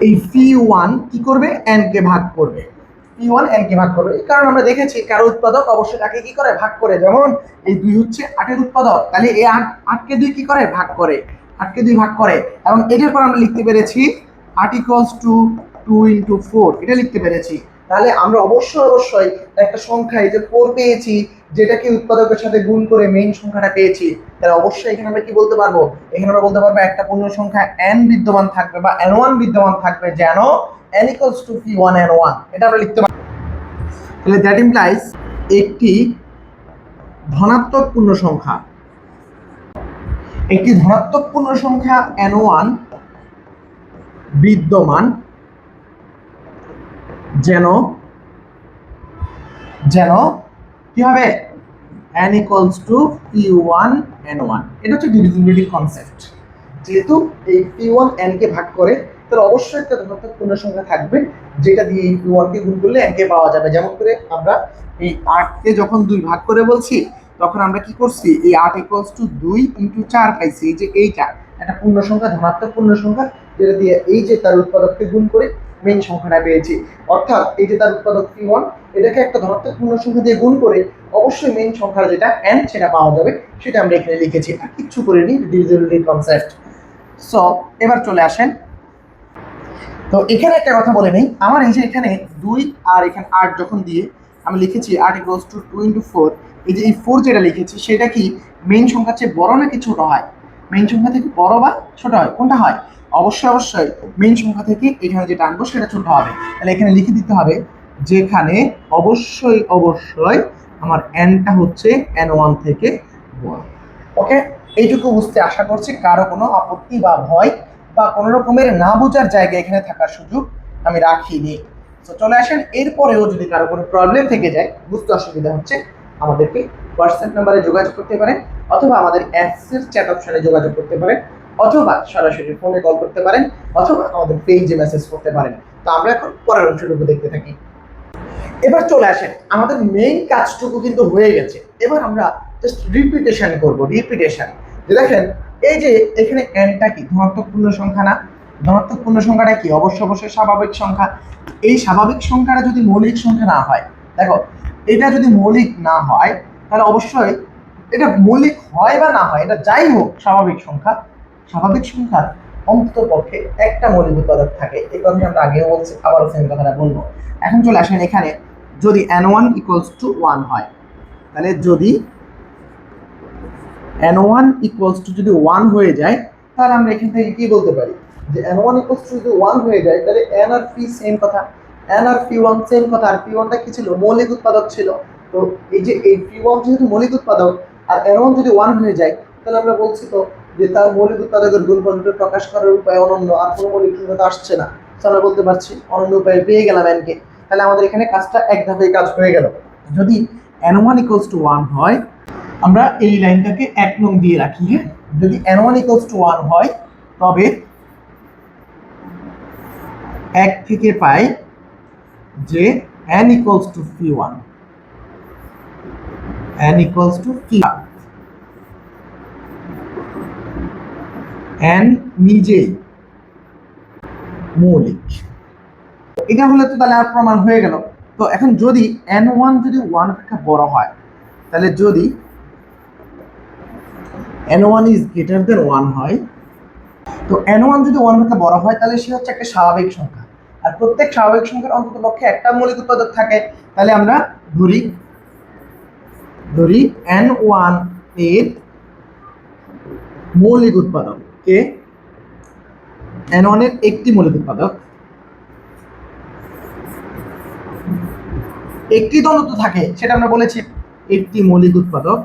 এই ফি1 কি করবে, n কে ভাগ করবে, p1 n কে ভাগ করবে। কারণ আমরা দেখেছি কারো উৎপাদক অবশ্যই তাকে কি করে, ভাগ করে। যেমন এই 2 হচ্ছে 8 এর উৎপাদক, তাহলে এই 8 কে 2 কি করে, ভাগ করে, 8 কে 2 ভাগ করে। এবং এটার পর আমরা লিখতে পেরেছি 8 ইকুয়ালস টু 2 × 4, এটা লিখতে পেরেছি। তাহলে আমরা অবশ্যই একটা সংখ্যা এই যে 4 পেয়েছি, যেটাকে উৎপাদকের সাথে গুণ করে মেইন সংখ্যাটা পেয়েছি, তাহলে অবশ্যই এখানে আমরা কি বলতে পারবো, এখানে আমরা বলতে পারবো একটা পূর্ণ সংখ্যা n বিদ্যমান থাকবে বা n1 বিদ্যমান থাকবে, যেন n equals to p1 n1, এটা আমরা লিখতে পারি। তাহলে দ্যাট ইমপ্লাইজ একটি ধনাত্মক পূর্ণ সংখ্যা, একটি ধনাত্মক পূর্ণ সংখ্যা n1 বিদ্যমান, যেন যেন কি হবে, n equals to p1 n1। এটা হচ্ছে ডিভিজিবিলিটির কনসেপ্ট। যেহেতু এই p1 n কে ভাগ করে, তাহলে অবশ্যই একটা ধনাত্মক পূর্ণ সংখ্যা থাকবে, যেটা দিয়ে এই p1 কে গুণ করলে n কে পাওয়া যাবে। যেমন করে আমরা এই 8 কে যখন 2 ভাগ করে বলছি, তখন আমরা কি করছি, এই 8 equals to 2 into 4 পাইছি। এই যে এইটা একটা পূর্ণ সংখ্যা, ধনাত্মক পূর্ণ সংখ্যা, যেটা দিয়ে এই যে তার উৎপাদককে গুণ করে মেইন সংখ্যাটা পেয়েছি। অর্থাৎ এই যে তার উৎপাদক p1, এটাকে একটা ধনাত্মক পূর্ণ সংখ্যা দিয়ে গুণ করে অবশ্যই মেইন সংখ্যা যেটা n, সেটা পাওয়া যাবে। সেটা আমরা এখানে লিখেছি, আর কিচ্ছু করিনি, ডিভিজিবিলিটির কনসেপ্ট। সো এবার চলে আসেন, তো এখানে একটা কথা বলে নেই, আমার এই যে এখানে 2 আর এখানে 8 যখন দিয়ে আমি লিখেছি 8 equals to 2 into 4, এই যে এই 4 যেটা লিখেছি, সেটা কি মেইন সংখ্যার চেয়ে বড় নাকি ছোট হয়? মেইন সংখ্যা থেকে বড় বা ছোট হয়, কোনটা হয়? অবশ্যই মেইন সংখ্যা থেকে এখানে যেটা আনবো সেটা ছোট হবে। তাহলে এখানে লিখে দিতে হবে যেখানে অবশ্যই আমার nটা হচ্ছে n1 থেকে বড়। ওকে, এইটুকু বুঝতে আশা করছি কারো কোনো আপত্তি বা ভয় বা কোনো রকমের না বোঝার জায়গা এখানে থাকার সুযোগ আমি রাখিনি। তো চলে আসেন, এরপরেও যদি কারো কোনো প্রবলেম থেকে যায়, বুঝতে অসুবিধা হচ্ছে, আমাদেরকে হোয়াটসঅ্যাপ নাম্বারে যোগাযোগ করতে পারেন, অথবা আমাদের অ্যাপসের চ্যাট অপশনে যোগাযোগ করতে পারেন, অথবা সরাসরি ফোনে কল করতে পারেন, অথবা আমাদের পেজে মেসেজ করতে পারেন। তো আমরা এখন পরের অংশটুকু দেখতে থাকি। এবার চলে আসেন, আমাদের মেইন কাজটুকু কিন্তু হয়ে গেছে। এবার আমরা জাস্ট রিপিটেশন করব, রিপিটেশন। যে দেখেন, এই যে এখানে nটা কি ধনাত্মক পূর্ণ সংখ্যা না? ধনাত্মক পূর্ণ সংখ্যাটা কি অবশ্যই স্বাভাবিক সংখ্যা। এই স্বাভাবিক সংখ্যাটা যদি মৌলিক সংখ্যা না হয়, দেখো এটা যদি মৌলিক না হয়, তাহলে অবশ্যই এটা মৌলিক হয় বা না হয়, এটা যাই হোক স্বাভাবিক সংখ্যা, স্বাভাবিক সংখ্যার অন্ততপক্ষে একটা মৌলিক উৎপাদক থাকে। এই কথা আমরা আগেও বলছি, আবারও সেম কথাটা বলবো। এখন চলে আসেন এখানে, যদি n1 equals to 1 হয়, তাহলে যদি n1 equals to যদি 1 হয়ে যায়, তাহলে আমরা এখান থেকে কি বলতে পারি, যে n1 equals to যদি 1 হয়ে যায়, তাহলে n আর p সেম কথা, n আর p1 সেম কথা। আর p1টা কি ছিল? মৌলিক উৎপাদক ছিল। তো এই যে এই p1 যেহেতু মৌলিক উৎপাদক, আর n1 যদি 1 হয়ে যায়, তাহলে আমরা বলছি তো যে তার মৌলিক উৎপাদকের গুণফলটা প্রকাশ করার উপায় অনন্য, আর কোনো মৌলিক সংখ্যা আসছে না। আমরা বলতে পারছি অনন্য উপায়ে পেয়ে গেলাম n কে। তাহলে আমাদের এখানে কাজটা এক ধাপেই কাজ হয়ে গেল। যদি n1 equals to 1 হয়, আমরা এই লাইনটাকে 1 নং দিয়ে রাখি। হ্যাঁ, যদি n1 equals to 1 হয়, তবে 1 থেকে পাই যে n equals to p1, n equals to p1, n নিজেই মৌলিক। এটা হলে তো তাহলে আর প্রমাণ হয়ে গেল। তো এখন যদি n1 যদি 1 থেকে বড় হয়, তাহলে যদি n1 is greater than 1 হয়, তো n1 যদি 1 থেকে বড় হয়, তাহলে সে হচ্ছে একটা স্বাভাবিক সংখ্যা। আর প্রত্যেক স্বাভাবিক সংখ্যার অন্ততপক্ষে একটা মৌলিক উৎপাদক থাকে। তাহলে আমরা ধরি n1 এর মৌলিক উৎপাদক কে, n1 এর একটি মৌলিক উৎপাদক, একটি দ্বন্দ্ব থাকে, সেটা আমরা বলেছি একটি মৌলিক উৎপাদক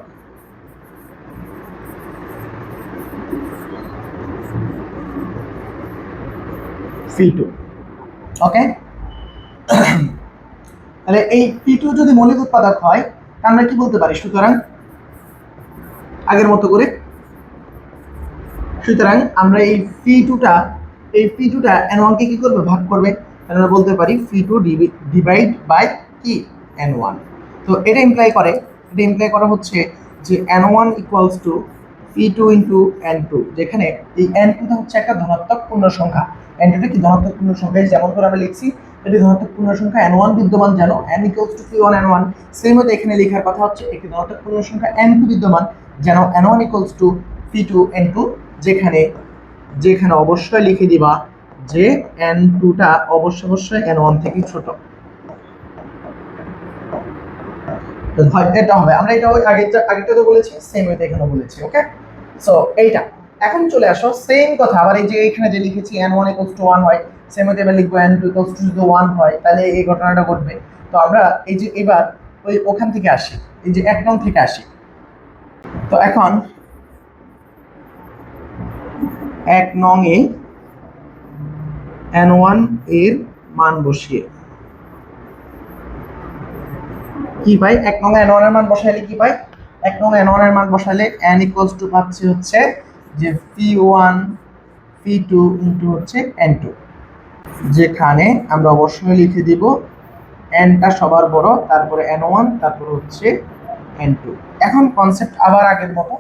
p2। ওকে, তাহলে এই p2 যদি মৌলিক উৎপাদক হয়, আমরা কি বলতে পারি? সুতরাং আগের মতো করে, সুতরাং আমরা এই p2টা n1 কে কি করবে? ভাগ করবে। আমরা বলতে পারি p2 ডিভাইড বাই কি n1। তো এটা ইমপ্লাই করা হচ্ছে যে n1 equals to p2 into n2, যেখানে এই n2টা হচ্ছে একটা ধনাত্মক পূর্ণ সংখ্যা। n2টা কি ধনাত্মক পূর্ণ সংখ্যা? যেমন করে আমরা লিখছি, এটি ধনাত্মক পূর্ণ সংখ্যা n1 বিদ্যমান, যেন n equals to p1 n1। Same মতো এখানে লেখার কথা হচ্ছে একটি ধনাত্মক পূর্ণ সংখ্যা n2 বিদ্যমান, যেন n1 equals to p2 n2, যেখানে অবশ্যই লিখে দিবা যে n2টা অবশ্যই n1 থেকে ছোট। এটা হবে, আমরা এটা ওই আগেরটা তো বলেছি, সেম ওইটা এখানে বলেছি। ওকে, সো এইটা এখন চলে আসো সেম কথা, আবার এই যে এখানে যে লিখেছি n1 = 1 হয়, সেম ওইটা এবার লিখবো n2 = যদি 1 হয় তাহলে এই ঘটনাটা ঘটবে। তো আমরা এই যে এবার ওই ওখান থেকে আসি, এই যে 1 নং থেকে আসি। তো এখন 1 নং এ n1 এর মান বসিয়ে কি পাই? 1 নং n1 এর মান বসাইলে কি পাই? 1 নং n1 এর মান বসাইলে n = পাচ্ছি হচ্ছে যে p1 p2 ইনটু হচ্ছে n2, যেখানে আমরা অবশ্যই লিখে দিব nটা সবার বড়, তারপরে n1, তারপরে হচ্ছে n2। এখন কনসেপ্ট আবার আগের মতো,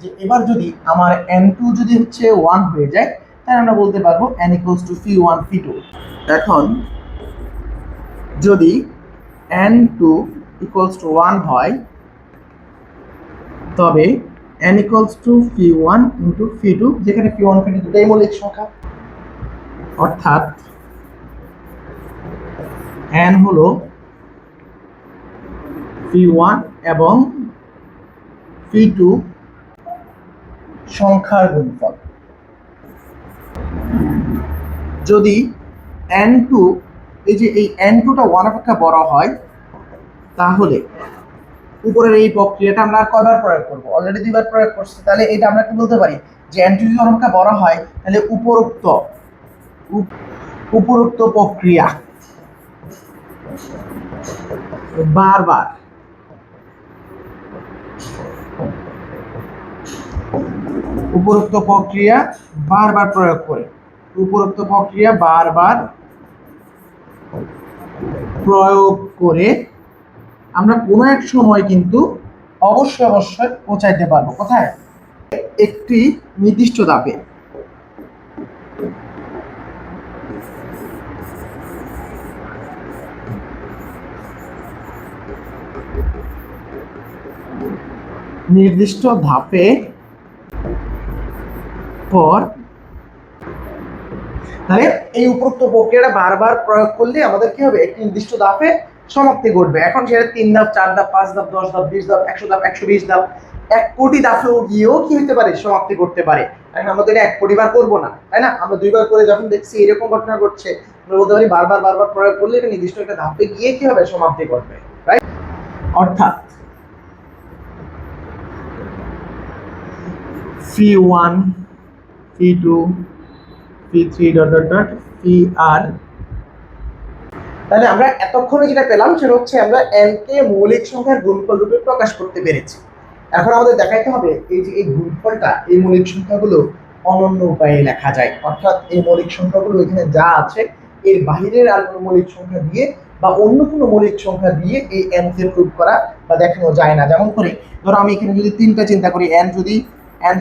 যে এবার যদি আমার n2 যদি হচ্ছে 1 হয়ে যায় তাহলে আমরা বলতে পারবো n = p1 p2। এখন যদি n2 = 1 হয় তবে n = p1 ইনটু p2, যেখানে p1 p2 দুটাই মৌলিক সংখ্যা, অর্থাৎ n হলো p1 এবং p2 সংখ্যার গুণফল। যদি n2 এই যে এই n2টা 1 অপেক্ষা বড় হয় তাহলে উপরের এই প্রক্রিয়াটা আমরা কয়বার প্রয়োগ করব? অলরেডি দুইবার প্রয়োগ করছি, তাহলে এটা আমরা কি বলতে পারি যে n2 যদি অপেক্ষা বড় হয় তাহলে উপরোক্ত প্রক্রিয়া বারবার প্রয়োগ করে, উপরোক্ত প্রক্রিয়া বারবার প্রয়োগ করে আমরা কোনো এক সময় কিন্তু অবশ্যই পৌঁছাইতে পারবো। কোথায়? একটি নির্দিষ্ট ধাপে। নির্দিষ্ট ধাপে পর, তাহলে এই উপরোক্ত প্রক্রিয়াটা বারবার প্রয়োগ করলে আমাদের কি হবে? একটি নির্দিষ্ট ধাপে সমাপ্তি ঘটবে। এখন সেটা 3 ধাপ, 4 ধাপ, 5 ধাপ, 10 ধাপ, 20 ধাপ, 100 ধাপ, 120 ধাপ, 1 কোটি ধাপেও গিয়েও কি হতে পারে? সমাপ্তি করতে পারে। এখন আমরা তো এটা 1 কোটি বার করবো না, তাই না? আমরা 2 বার করে যখন দেখছি এরকম ঘটনা ঘটছে, আমরা বলতে পারি বারবার প্রয়োগ করলে এটা নির্দিষ্ট একটা ধাপে গিয়ে কি হবে? সমাপ্তি ঘটবে, রাইট? অর্থাৎ p1 p2 p3 pr। তাহলে আমরা এতক্ষণে যেটা পেলাম সেটা হচ্ছে আমরা n কে মৌলিক সংখ্যার গুণফল রূপে প্রকাশ করতে পেরেছি। এখন আমাদের দেখাইতে হবে এই যে এই গুণফলটা, এই মৌলিক সংখ্যাগুলো অনন্য উপায়ে লেখা যায়, অর্থাৎ এই মৌলিক সংখ্যাগুলো এখানে যা আছে এর বাহিরের আর কোনো মৌলিক সংখ্যা দিয়ে বা অন্য কোনো মৌলিক সংখ্যা দিয়ে এই n কে প্রুভ করা বা দেখানো যায় না। যেমন করে ধরো আমি এখানে যদি 3টা চিন্তা করি, n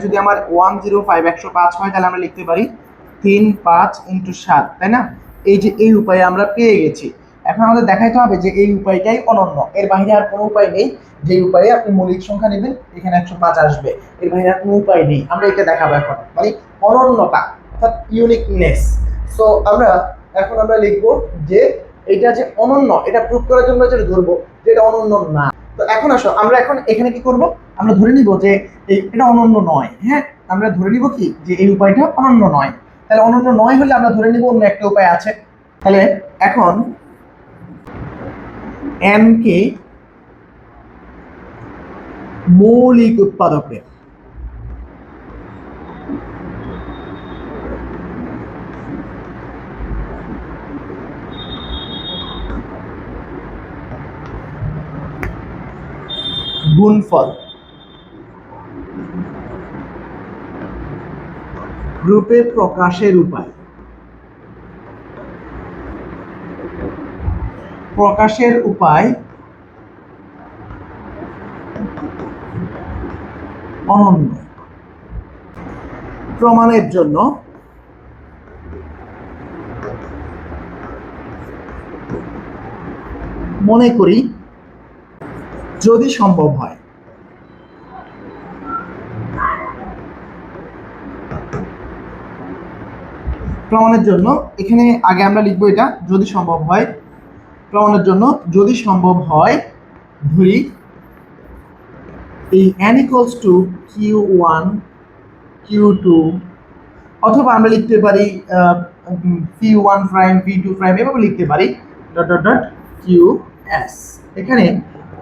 যদি আমার 105 হয় তাহলে আমরা লিখতে পারি 3 5 × 7, তাই না? এই যে এই উপায়ে আমরা পেয়ে গেছি। এখন আমাদের দেখাইতে হবে যে এই উপায়টাই অনন্য, এর বাইরে আর কোনো উপায় নেই। যে উপায়ে আপনি মৌলিক সংখ্যা নেবেন এখানে 105 আসবে, এর বাইরে আর কোনো উপায় নেই। আমরা এটা দেখাবো এখন, মানে অনন্যতা অর্থাৎ ইউনিকনেস। সো আমরা লিখবো যে এটা যে অনন্য, এটা প্রুভ করার জন্য যেটা ধরবো যে এটা অনন্য না। তো এখন আসো আমরা এখন এখানে কি করব? আমরা ধরে নিব যে এটা অনন্য নয়। হ্যাঁ, আমরা ধরে নিব কি যে এই উপায়টা অনন্য নয়। তাহলে অনন্য নয় হলে আমরা ধরে নিব অন্য একটা উপায় আছে। তাহলে এখন n কে মৌলিক উৎপাদকের গুণফল রূপে প্রকাশের উপায় অনন্য। প্রমাণের জন্য মনে করি যদি সম্ভব হয় প্রমাণের জন্য এখানে আগে আমরা লিখবো এটা যদি সম্ভব হয়। প্রমাণের জন্য যদি সম্ভব হয় ধরি এই n equals to q1 q2, অথবা আমরা লিখতে পারি p1 প্রাইম p2 প্রাইম এভাবে লিখতে পারি ডট ডট ডট qs। এখানে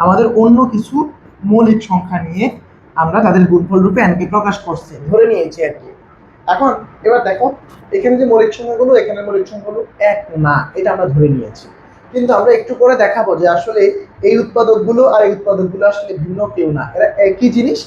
আমাদের অন্য কিছু মৌলিক সংখ্যা নিয়ে আমরা তাদের গুণফল রূপে n কে প্রকাশ করছি, ধরে নিয়েছি আর কি। এখন এবার দেখো, এখানে যে মৌলিক সংখ্যাগুলো, এখানে মৌলিক সংখ্যাগুলো এক না, এটা আমরা ধরে নিয়েছি। কিন্তু আমরা একটু পরে দেখাবো যে আসলে এই উৎপাদকগুলো আর এই উৎপাদকগুলো আসলে ভিন্ন কেউ না, এরা একই জিনিস।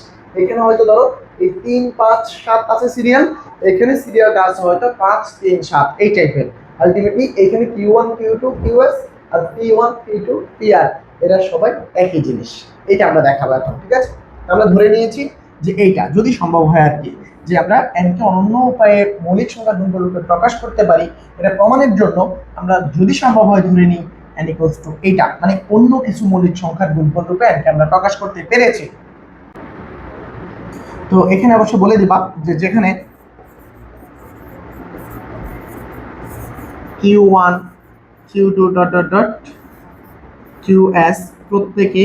এখানে হয়তো ধরো এই 3 5 7 আছে সিরিয়াল, এখানে সিরিয়ালটা আছে হয়তো 5 3 7 এই টাইপের। আলটিমেটলি এখানে q1 q2 qs আর p1 p2 pr এরা সবাই একই জিনিস। এটা আমরা দেখাবো এখন, ঠিক আছে? আমরা ধরে নিয়েছি যে এইটা যদি সম্ভব হয় আর কি, যে আমরা n কে অনন্য উপায়ে মৌলিক সংখ্যার গুণফল রূপে প্রকাশ করতে পারি, এটা প্রমাণের জন্য আমরা যদি সম্ভব হয় ধরে নিই n ইকুয়ালস টু এইটা, মানে অন্য কিছু মৌলিক সংখ্যার গুণফল রূপে n কে আমরা প্রকাশ করতে পেরেছি। তো এখানে অবশ্য বলে দিবা যে যেখানে q1 q2 dot dot dot qs প্রত্যেকে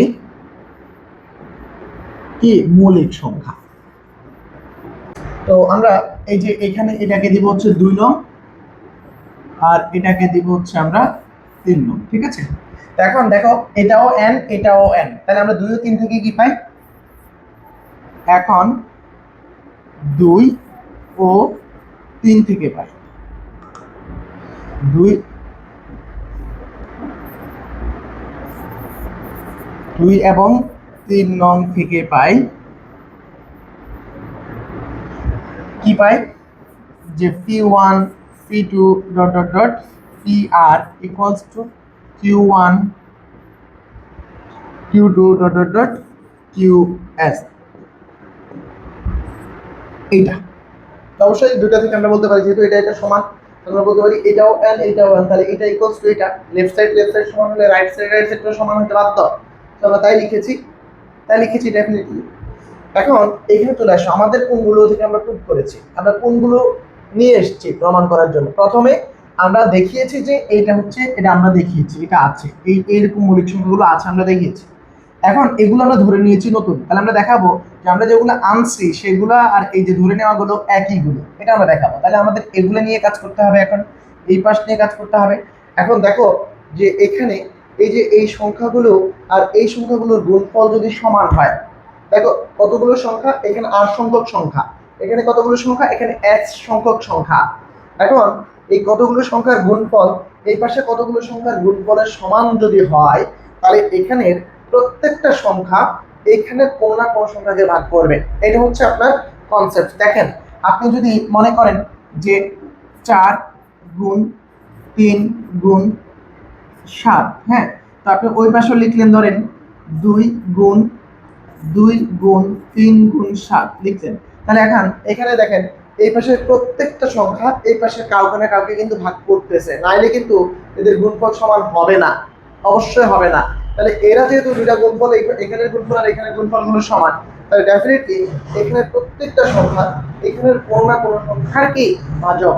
কি মৌলিক সংখ্যা। তো আমরা এই যে এখানে এটাকে দিব হচ্ছে 2 নং, আর এটাকে দিব হচ্ছে আমরা 3 নং, ঠিক আছে? এখন দেখো এটাও n এটাও n, তাহলে আমরা 2 ও 3 থেকে কি পাই? এখন 2 ও 3 থেকে পাই 2 এবং 3 নং থেকে পাই কি পাই? যে p1 p2 dot dot dot pr equals to q1 q2 dot dot dot qs। এইটা অবশ্যই দুটো থেকে আমরা বলতে পারি, যেহেতু এটা এটা সমান, আমরা বলতে পারি এটাও n এটাও n, তাহলে এটা ইকুয়ালস টু এটা, লেফট সাইড সমান হলে রাইট সাইড সমান হতে বাধ্য। তো আমরা তাই লিখেছি ডেফিনেটলি। এখন এখানে চলে আসো, আমাদের কোনগুলো থেকে আমরা প্রুভ করেছি, আমরা কোনগুলো নিয়ে এসেছি প্রমাণ করার জন্য। প্রথমে আমরা দেখিয়েছি যে এইটা হচ্ছে, এটা আমরা দেখিয়েছি এটা আছে, এই এরকম মৌলিক সংখ্যাগুলো আছে আমরা দেখিয়েছি। এখন এগুলো আমরা ধরে নিয়েছি নতুন, তাহলে আমরা দেখাবো যে আমরা যেগুলো আনছি সেগুলো আর এই যে ধরে নেওয়াগুলো একইগুলো, এটা আমরা দেখাবো। তাহলে আমাদের এগুলো নিয়ে কাজ করতে হবে, এখন এই পাশ নিয়ে কাজ করতে হবে। এখন দেখো যে এখানে এই যে এই সংখ্যাগুলো আর এই সংখ্যাগুলোর গুণফল যদি সমান হয়, দেখো কতগুলো সংখ্যা, এখানে r সংখ্যক সংখ্যা, এখানে কতগুলো সংখ্যা, এখানে s সংখ্যক সংখ্যা। এখন এই কতগুলো সংখ্যার গুণফল এই পাশে কতগুলো সংখ্যার গুণফলের সমান যদি হয়, তাহলে এখানের প্রত্যেকটা সংখ্যা এখানে কোনো না কোনো সংখ্যাকে ভাগ করবে। এটা হচ্ছে আপনার কনসেপ্ট। দেখেন আপনি যদি মনে করেন যে 4 গুণ 3 গুণ 7, হ্যাঁ, তো আপনি ওই পাশে লিখলেন ধরেন 2 গুণ 3 গুণ 7 লিখলেন। তাহলে এখন এখানে দেখেন এই পাশের প্রত্যেকটা সংখ্যা এই পাশে কাউকে না কাউকে কিন্তু ভাগ করতেছে, নাইলে কিন্তু এদের গুণফল সমান হবে না, অবশ্যই হবে না। তাহলে এরা যেহেতু দুইটা গুণফল, এখানের গুণফল আর এখানের গুণফল হলো সমান, তাহলে ডেফিনেটলি এখানে প্রত্যেকটা সংখ্যা এখানের কোনো না কোনো সংখ্যার কি ভাজক,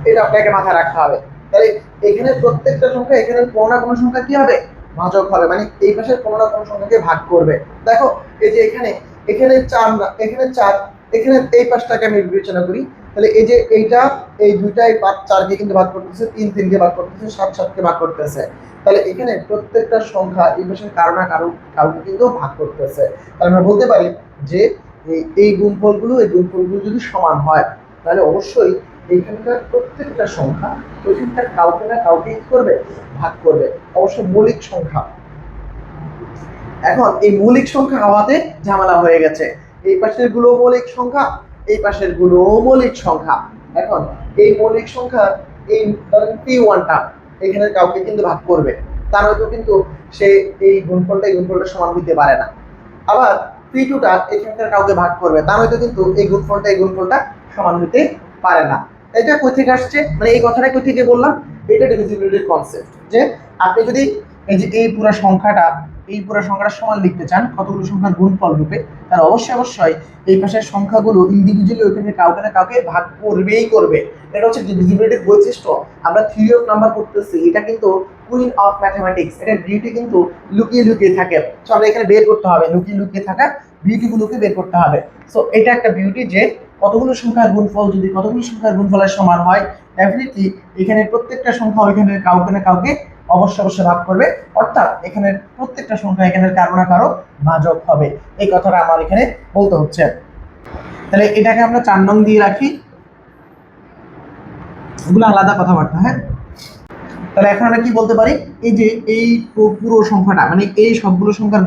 এটা আপনাকে মাথায় রাখতে হবে। তাহলে এখানে প্রত্যেকটা সংখ্যা এখানের কোনো না কোনো সংখ্যা কি হবে, ভাজক হবে, মানে এই পাশের কোনো না কোনো সংখ্যাকে ভাগ করবে। দেখো এই যে এখানে 4 না, এখানে 4, এখানে এই পাশটাকে আমি বিবেচনা করি, তাহলে এই যে এইটা এই দুইটাই 5 4 কে কিন্তু ভাগ করতেছে, 3 3 কে ভাগ করতেছে, 7 7 কে ভাগ করতেছে। তাহলে এখানে প্রত্যেকটা সংখ্যা এই পাশের কারো না কাউকে কিন্তু ভাগ করতেছে। তাহলে আমরা বলতে পারি যে এই গুণফলগুলো যদি সমান হয়, তাহলে অবশ্যই এইখানকার প্রত্যেকটা সংখ্যা ওইখানকার কাউকে না কাউকে করবে, ভাগ করবে, অবশ্যই মৌলিক সংখ্যা। এখন এই মৌলিক সংখ্যা হওয়াতে ঝামেলা হয়ে গেছে, এই পাশের গুলো মৌলিক সংখ্যা, এই পাশের গুলো মৌলিক সংখ্যা। এখন এই মৌলিক সংখ্যা এই ধরেন p1টা এখানে কাউকে কিন্তু ভাগ করবে, তার হয়তো কিন্তু সে এই গুণফলটা সমান হইতে পারে না। আবার p2টা এখানকার কাউকে ভাগ করবে, তার হয়তো কিন্তু এই গুণফলটা সমান হইতে পারে না। এটা কই থেকে আসছে, মানে এই কথাটা কই থেকে বললাম, এটা ডিভিজিবিলিটির কনসেপ্ট। যে আপনি যদি এই যে এই পুরো সংখ্যাটা সমান লিখতে চান কতগুলো সংখ্যার গুণফল রূপে, তাহলে অবশ্যই এই পাশের সংখ্যাগুলো ইন্ডিভিজুয়ালি ওইখানে কাউকে না কাউকে ভাগ করবে। এটা হচ্ছে ডিভিজিবিলিটির বৈশিষ্ট্য। আমরা থিওরি অফ নাম্বার পড়তেছি, এটা কিন্তু কুইন অফ ম্যাথমেটিক্স, এটা ডিউটি কিন্তু লুকিয়ে থাকে। তো আমরা এখানে বের করতে হবে লুকিয়ে থাকা বিউটিগুলোকে বের করতে হবে। সো এটা একটা বিউটি যে কতগুলো সংখ্যার গুণফল যদি কতগুলো সংখ্যার গুণফলের সমান হয়, ডেফিনেটলি এখানে প্রত্যেকটা সংখ্যা ওইখানে কাউকে না কাউকে অবশ্যই অবশ্যই ভাগ করবে, অর্থাৎ এখানের প্রত্যেকটা সংখ্যা এখানের কারো না কারো ভাজক হবে। এই কথাটা আমার এখানে বলতে হচ্ছে। তাহলে এটাকে আমরা 4 নং দিয়ে রাখি, এগুলো আলাদা কথাবার্তা। হ্যাঁ, তাহলে এখন আমরা কি বলতে পারি, এই যে এই পুরো সংখ্যাটা মানে এই সবগুলো সংখ্যার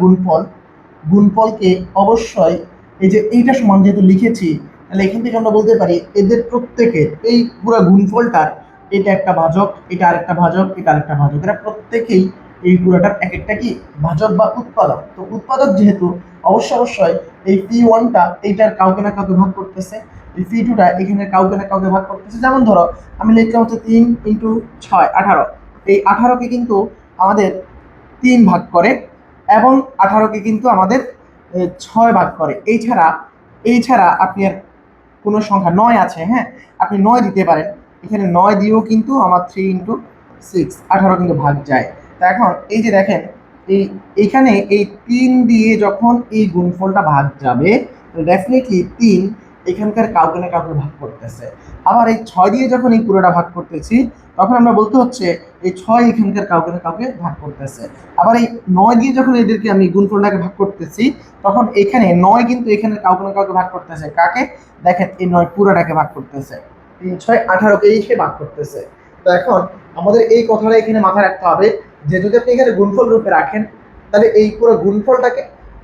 গুণফলকে অবশ্যই এই যে এইটা সমান যেহেতু লিখেছি, তাহলে এখান থেকে আমরা বলতে পারি এদের প্রত্যেকের এই পুরো গুণফলটার এটা একটা ভাজক, এটা আরেকটা ভাজক, এটা আরেকটা ভাজক, এরা প্রত্যেকেই এই পুরোটার এক একটা কি ভাজক বা উৎপাদক। তো উৎপাদক যেহেতু অবশ্যই অবশ্যই এই P1টা এইটার কাউকে না কাউকে ভাগ করতেছে, এই P2টা এখানে কাউকে না কাউকে ভাগ করতেছে। যেমন ধরো আমি লিখলাম হচ্ছে 3 × 6 18, এই 18কে কিন্তু আমাদের 3 ভাগ করে এবং 18কে কিন্তু আমাদের 6 ভাগ করে। এই ছাড়া আপনি আর কোনো সংখ্যা 9 আছে, হ্যাঁ আপনি 9 দিতে পারেন, এখানে 9 দিয়েও কিন্তু আমার 3 × 6 18 কিন্তু ভাগ যায়। তা এখন এই যে দেখেন এইখানে এই 3 দিয়ে যখন এই গুণফলটা ভাগ যাবে, ডেফিনেটলি 3 এখানকার কাউকে না কাউকে ভাগ করতেছে। আবার এই 6 দিয়ে যখন এই পুরোটা ভাগ করতেছি, তখন আমরা বলতে হচ্ছে এই 6 এখানকার কাউকে না কাউকে ভাগ করতেছে। আবার এই 9 দিয়ে যখন এদেরকে আমি গুণফলটাকে ভাগ করতেছি, তখন এখানে 9 কিন্তু এখানে কাউকে না কাউকে ভাগ করতেছে। কাকে? দেখেন এই 9 পুরোটাকে ভাগ করতেছে, 3 6 18কেই সে ভাগ করতেছে। তো এখন আমাদের এই কথাটা এখানে মাথায় রাখতে হবে যে যদি আপনি এখানে গুণফল রূপে রাখেন, তাহলে এই পুরো গুণফলটাকে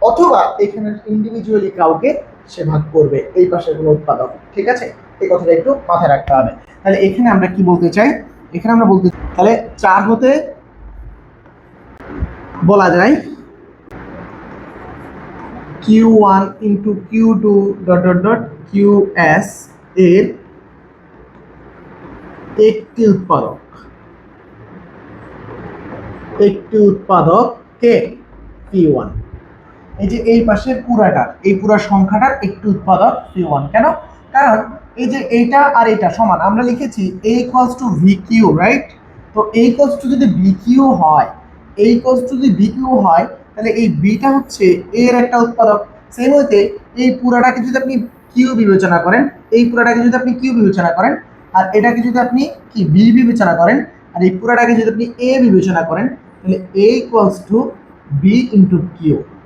অথবা এখানে ইন্ডিভিজুয়ালি কাউকে সে ভাগ করবে, এই পাশের কোনো উৎপাদক। ঠিক আছে, এই কথাটা একটু মাথায় রাখতে হবে। তাহলে এখানে আমরা কি বলতে চাই, এখানে আমরা বলতে তাহলে 4 হতে বলা যায় Q1 × Q2 ... QS এর একটি উৎপাদক কে? P1। এই যে এই পাশের এই পুরো সংখ্যাটার একটি উৎপাদক P1। কেন? কারণ এই যে এইটা আর এটা সমান, আমরা লিখেছি A = VQ, রাইট? তো A = যদি BQ হয়, যদি BQ হয়, তাহলে এই বিটা হচ্ছে এর একটা উৎপাদক। সেম হইতে এই পুরাটাকে যদি আপনি কিউ বিবেচনা করেন, এই পুরাটাকে যদি আপনি কিউ বিবেচনা করেন, আর এটাকে যদি আপনি কি বি বিবেচনা করেন, আর এই পুরাটাকে যদি আপনি এ বিবেচনা করেন, তাহলে A = B × Q।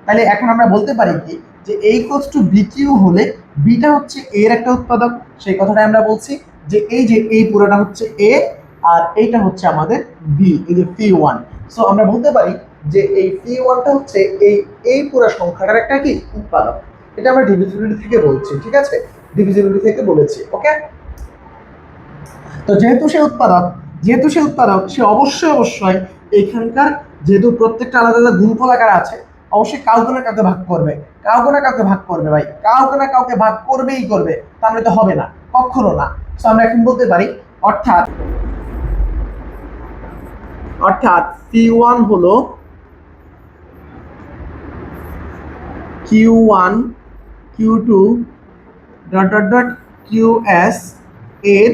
তাহলে এখন আমরা বলতে পারি কি যে A = BQ হলে বিটা হচ্ছে এর একটা উৎপাদক। সেই কথাটা আমরা বলছি যে এই পুরোটা হচ্ছে A আর এইটা হচ্ছে আমাদের B, এই যে P1। সো আমরা বলতে পারি যে এই P1টা হচ্ছে এই পুরো সংখ্যাটার একটা কি উৎপাদক। এটা আমরা ডিভিজিবিলিটি থেকে বলছি, ঠিক আছে, ডিভিজিবিলিটি থেকে বলেছি। ওকে, তো যেহেতু সে উৎপাদক সে অবশ্যই এখানকার যেহেতু প্রত্যেকটা আলাদা আলাদা গুণফল আকারে আছে, অবশ্যই কাউকে না কাউকে ভাগ করবে, ভাই কাউকে না কাউকে ভাগ করবেই করবে, তাহলে তো হবে না, কখনো না। তো আমরা এখন বলতে পারি অর্থাৎ P1 হলো Q1 Q2 ... QS এর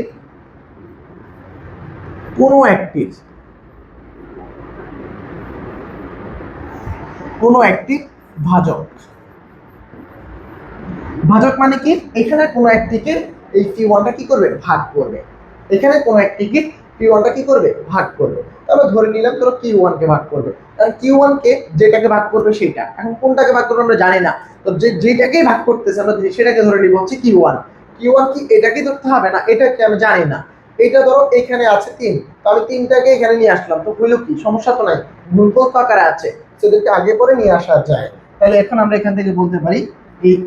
কোনো একটি ভাজক। মানে কি, এখানে কোনো একটিকে এই P1টা কি করবে, ভাগ করবে। এখানে কোনো একটিকে P1টা কি করবে, ভাগ করবে। তাহলে ধরে নিলাম ধরো Q1 কে ভাগ করবে, কারণ Q1 কে যেটাকে ভাগ করবে সেটা, এখন কোনটাকে ভাগ করবে আমরা জানি না, তো যেটাকেই ভাগ করতেছে আমরা সেটাকে ধরে নিব হচ্ছে Q1 কি এটাকে ধরতে হবে না, এটাকে আমি জানি না। এটা ধরো এখানে আছে 3, তাহলে 3টাকে এখানে নিয়ে আসলাম, তো হইলো কি, সমস্যা তো নাই, গুণফল আকারে আছে, সেটাকে আগে পরে নিয়ে আসা যায়। তাহলে এখন আমরা এখান থেকে বলতে পারি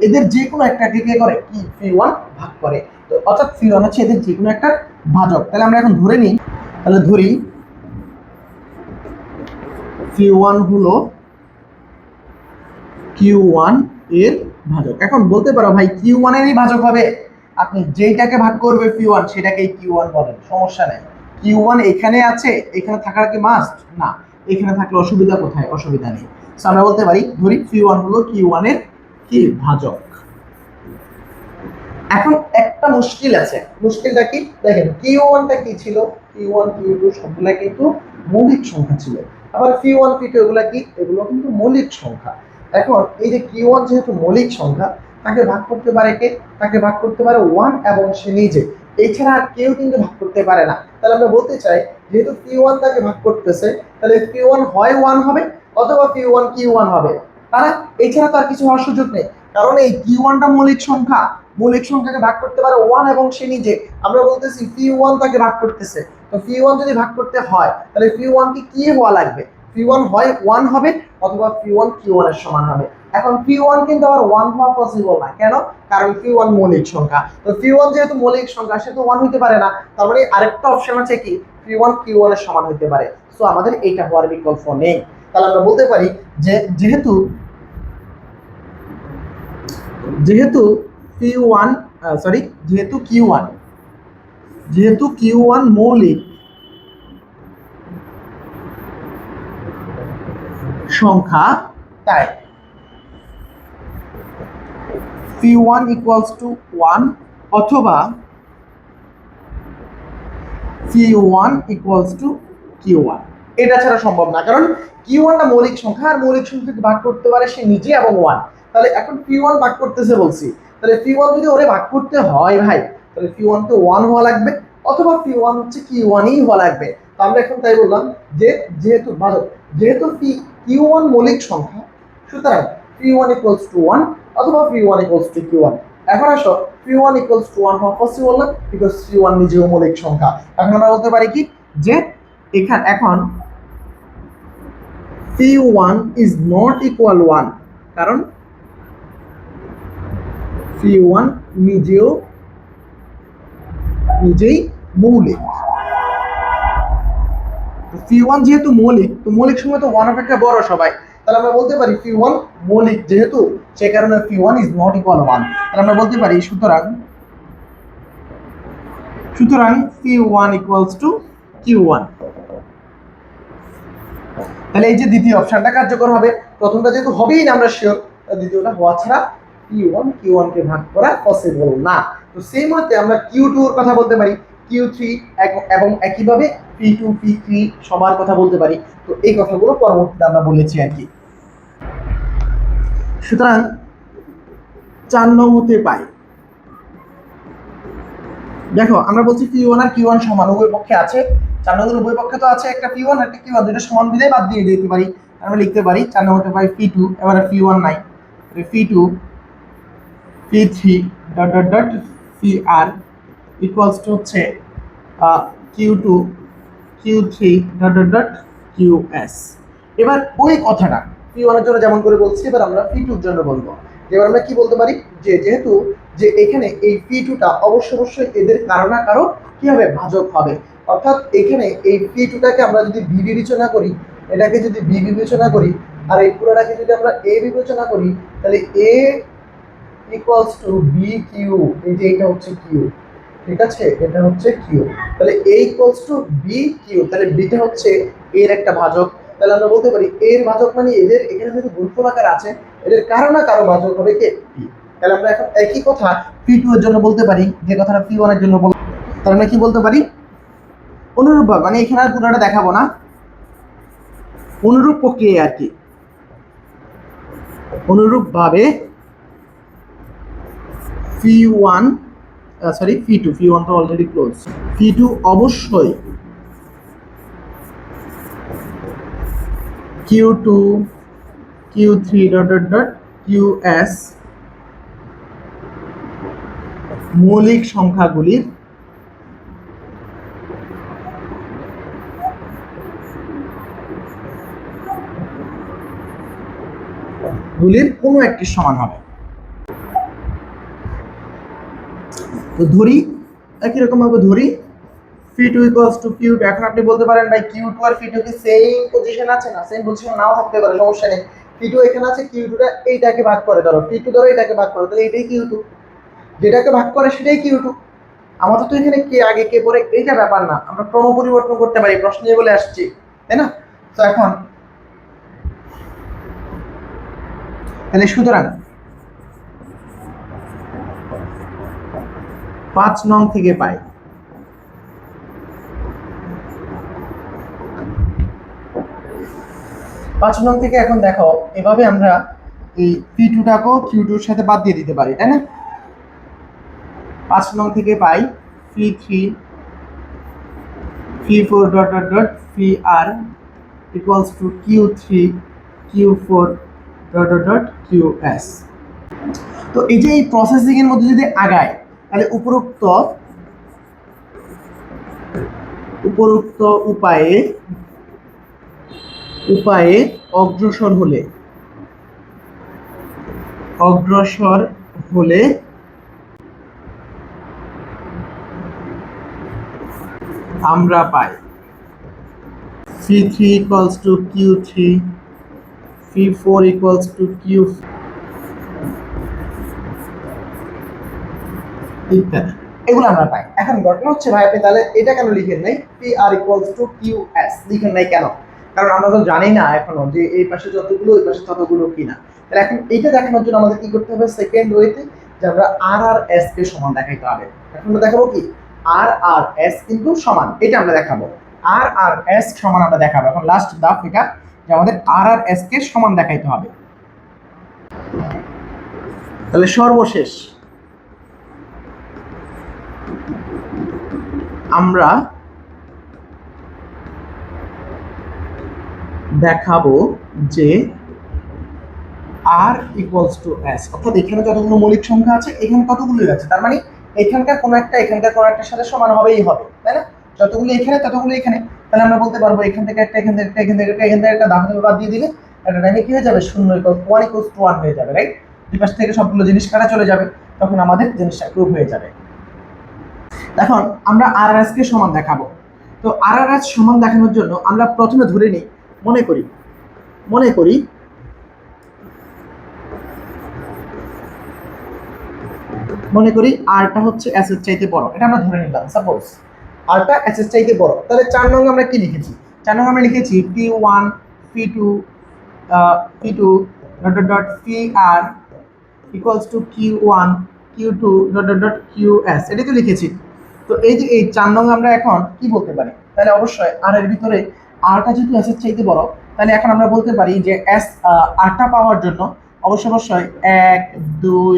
এদের যে কোনো একটাকে কে করে, কি P1 ভাগ করে। তো অর্থাৎ P1 হচ্ছে এদের যে কোনো একটা ভাজক। তাহলে আমরা এখন ধরে নিই, তাহলে ধরি P1 হলো Q1 এর ভাজক। এখন বলতে পারো ভাই Q1 এরই ভাজক হবে, আপনি যেইটাকে ভাগ করবে P1 সেটাকেই Q1 বলেন, সমস্যা নেই। Q1 এখানে আছে, এখানে থাকার কি মাস্ট না, এখানে থাকলে অসুবিধা কোথায়, অসুবিধা নেই। সো আমরা বলতে পারি ধরি P1 হলো Q1 এর কি ভাজক। এখন একটা মুশকিল আছে, মুশকিলটা কি দেখেন, Q1টা কি ছিল, Q1 Q2 সবগুলা কিন্তু মৌলিক সংখ্যা ছিল, আবার P1 P2 এগুলা কি, এগুলো কিন্তু মৌলিক সংখ্যা। এখন এই যে Q1 যেহেতু মৌলিক সংখ্যা, তাকে ভাগ করতে পারে কে? তাকে ভাগ করতে পারে 1 এবং সে নিজে। এছাড়া আর কেউ কিন্তু ভাগ করতে পারে না। তাহলে আমরা বলতে চাই যেহেতু Q1 তাকে ভাগ করতেছে, তাহলে Q1 হয় 1 হবে অথবা Q1 Q1 হবে। তারা এছাড়া তো আর কিছু হওয়ার সুযোগ নেই, কারণ এই Q1টা মৌলিক সংখ্যা, মৌলিক সংখ্যাকে ভাগ করতে পারে 1 এবং সে নিজে। আমরা বলতেছি Q1 তাকে ভাগ করতেছে, তো Q1 যদি ভাগ করতে হয় তাহলে Q1 কি হওয়া লাগবে? Q1 হয় 1 হবে অথবা Q1 Q1 এর সমান হবে। এখন Q1 কিন্তু আবার 1 হওয়া পসিবল না, কেন? কারণ Q1 মৌলিক সংখ্যা। তো Q1 যেহেতু মৌলিক সংখ্যা, সে তো 1 হইতে পারে না। তার মানে আরেকটা অপশন আছে কি, Q1 Q1 এর সমান হইতে পারে। সো আমাদের এইটা হওয়ার বিকল্প নেই। তাহলে আমরা বলতে পারি যে যেহেতু Q1 যেহেতু Q1 মৌলিক সংখ্যা, তাই P1 equals to 1 অথবা P1 equals to Q1। এটা ছাড়া সম্ভব না, কারণ Q1 টা মৌলিক সংখ্যা, আর মৌলিক সংখ্যাকে ভাগ করতে পারে সে নিজে এবং 1। তাহলে এখন P1 ভাগ করতেছে বলছি, তাহলে P1 যদি ওরে ভাগ করতে হয় ভাই, তাহলে P1 কে 1 হওয়া লাগবে অথবা P1 হচ্ছে Q1ই হওয়া লাগবে। তো আমরা এখন তাই বললাম যে যেহেতু Q1 মৌলিক সংখ্যা, সুতরাং P1 equals to 1 অথবা P1 equals to Q1। এখন আসো P1 equals to 1 হওয়া পসিবল না, বিকজ P1 নিজেও মৌলিক সংখ্যা। এখন আমরা বলতে পারি কি যে এখন P1 is not equal 1, কারণ P1 নিজেই মৌলিক। P1 যেহেতু মৌলিক, তো মৌলিক সংখ্যা তো 1 অপেক্ষা বড় সবাই। তাহলে আমরা বলতে পারি P1 মৌলিক যেহেতু, সে কারণে P1 is not equal 1। তাহলে আমরা বলতে পারি সুতরাং P1 equals to Q1। তাহলে এই যে দ্বিতীয় অপশনটা কার্যকর হবে। প্রথমটা যেহেতু হবেই না আমরা শিওর, দ্বিতীয়টা হওয়া ছাড়া Q1 কে ভাগ করা পসিবল না। তো সেই মতে আমরা Q2 এর কথা বলতে পারি, Q3 এবং একইভাবে P2 P3 সমান কথা বলতে পারি। তো এই কথাগুলো পরবর্তীতে আমরা বলেছি আর কি। সুতরাং 4 নং হতে পাই। দেখো আমরা বলছি P1 আর Q1 সমান, উভয় পক্ষে আছে। 4 নম্বর উভয় পক্ষে তো আছে একটা P1 আর একটা Q1, দুটো সমান দিলে বাদ দিয়ে দিতে পারি। আমরা লিখতে পারি 4 নম্বর হতে পাই P2, এবারে P1 নাই, P2 P3 dot dot dot Pr equals to হচ্ছে Q2 Q3 dot dot dot Qs। এবার ওই কথাটা P1 এর জন্য যেমন করে বলছি, এবার আমরা P2 এর জন্য বলবো। এবার আমরা কি বলতে পারি যে যেহেতু যে এখানে এই P2টা অবশ্যই এদের কারো না কারো কি হবে, ভাজক হবে। অর্থাৎ এখানে এই P2টাকে আমরা যদি B বিবেচনা করি, এটাকে যদি B বিবেচনা করি, আর এই পুরোটাকে যদি আমরা A বিবেচনা করি, তাহলে A equals to B Q. এই যে এটা হচ্ছে কিউ, ঠিক আছে, এটা হচ্ছে কিউ। তাহলে A equals to B Q, তাহলে বিটা হচ্ছে এর একটা ভাজক। তাহলে আমরা বলতে পারি এর ভাজক মানে এদের এখানে যেহেতু গুণফল আকার আছে, এদের কারো না কারো ভাজক হবে কে, পি। তাহলে আমরা এখন একই কথা P2 এর জন্য বলতে পারি, যে কথাটা P1 এর জন্য বল। তাহলে আমরা কি বলতে পারি অনুরূপভাবে, মানে এখানে আর পুরোটা দেখাবো না, অনুরূপ প্রক্রিয়া আর কি, অনুরূপভাবে P1 P1 তো অলরেডি ক্লোজ। P2 অবশ্যই Q2 Q3 dot dot dot Qs মৌলিক সংখ্যাগুলির কোনো একটি সমান হবে। তো ধরি একই রকম ভাবে ধরি P2 equals to Q2। এখন আপনি বলতে পারেন ভাই Q2 আর P2 কি সেম পজিশন আছে? না, সেম পজিশন নাও থাকতে পারে, সমস্যা নেই। P2 এখানে আছে, Q2 টা এইটাকে ভাগ করে, ধরো P2 ধরো এটাকে ভাগ করে, তাহলে এটাই Q2, যেটাকে ভাগ করে সেটাই Q2। আমাদের তো এখানে কে আগে কে পরে এইটা ব্যাপার না, আমরা ক্রম পরিবর্তন করতে পারি, প্রশ্নে বলে আসছি, তাই না? তো এখন তাহলে সুতরাং 5 নং থেকে পাই 5 নং থেকে। এখন দেখো এভাবে আমরা এই P2টাকেও Q2 এর সাথে বাদ দিয়ে দিতে পারি, তাই না? 5 নং থেকে পাই P3 P4 dot dot dot PR equals to Q3 Q4 dot dot dot QS। তো এই যে এই প্রসেসিং এর মধ্যে যদি আগায়, তাহলে উপরোক্ত উপায়ে অগ্রসর হলে আমরা পাই P3 equals to Q3 P4 equals to Q4 ইত্যাদি, এগুলো আমরা পাই। এখন ঘটনা হচ্ছে ভাই আপনি তাহলে এটা কেন লিখেন নাই PR equals to QS লিখেন নাই কেন? কারণ আমরা তো জানি না এখনো যে এই পাশে যতগুলো ওই পাশে ততগুলো কিনা। তাহলে এখন এইটা দেখানোর জন্য আমাদের কি করতে হবে, সেকেন্ড ওয়েতে যে আমরা R আর S কে সমান দেখাইতে হবে। এখন আমরা দেখাবো কি R আর S কিন্তু সমান, এটা আমরা দেখাবো। R আর S সমান আমরা দেখাবো। এখন লাস্ট ধাপ এটা যে আমাদের R আর S কে সমান দেখাইতে হবে। তাহলে সর্বশেষ আমরা দেখাবো যে R equals to S, অর্থাৎ এখানে যতগুলো মৌলিক সংখ্যা আছে এখানে ততগুলোই আছে, তার মানে এখানকার কোনো একটা এখানকার কোনো একটার সাথে সমান হবেই হবে, তাই না? যতগুলো এখানে ততগুলো এখানে, তাহলে আমরা বলতে পারবো এখান থেকে একটা এখান থেকে একটা এখান থেকে একটা এখান থেকে একটা দাহনে বাদ দিয়ে দিলে একটা টাইমে কি হয়ে যাবে, 0 equals 1 equals to 1 হয়ে যাবে, রাইট? দুই পাশ থেকে সবগুলো জিনিস কাটা চলে যাবে, তখন আমাদের জিনিসটা প্রুভ হয়ে যাবে। এখন আমরা আর আর এস কে সমান দেখাবো। তো আর আর এস সমান দেখানোর জন্য আমরা প্রথমে ধরে নিই, মনে করি আরটা হচ্ছে এস এর চাইতে বড়, এটা আমরা ধরে নিলাম। সাপোজ আরটা এস এর চাইতে বড়, তাহলে 4 নং আমরা কি লিখেছি? 4 নং আমরা লিখেছি P1 P2 dot dot dot PR equals to Q1 Q2 dot dot dot QS, এটা তো লিখেছি। তো এই যে এই 4 নং আমরা এখন কি বলতে পারি? তাহলে অবশ্যই আর এর ভিতরে আরটা যেহেতু এস এর চাইতে বড়, তাহলে এখন আমরা বলতে পারি যে এস আরটা পাওয়ার জন্য অবশ্যই 1 2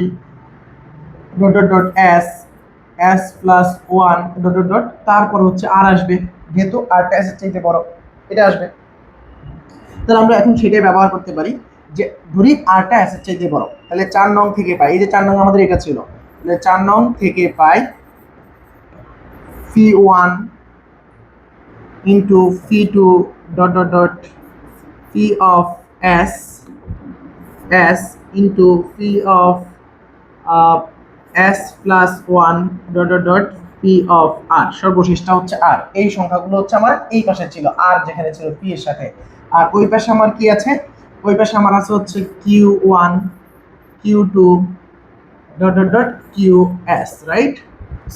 dot dot dot S plus 1 dot dot dot তারপর হচ্ছে আর আসবে, যেহেতু আরটা এস এর চাইতে বড় এটা আসবে। তাহলে আমরা এখন সেটাই ব্যবহার করতে পারি যে ধরি আরটা এস এর চাইতে বড়, তাহলে 4 নং থেকে পাই, এই যে 4 নং আমাদের এটা ছিল, তাহলে 4 নং থেকে পাই P1 into P2 dot dot dot P of S into P of S plus 1 dot dot dot P of R, সর্বশেষটা হচ্ছে R। এই সংখ্যাগুলো হচ্ছে আমার এই পাশে ছিল R যেখানে ছিল P এর সাথে, আর ওই পাশে আমার কি আছে? ওই পাশে আমার আছে হচ্ছে Q1 Q2 dot dot dot QS, right?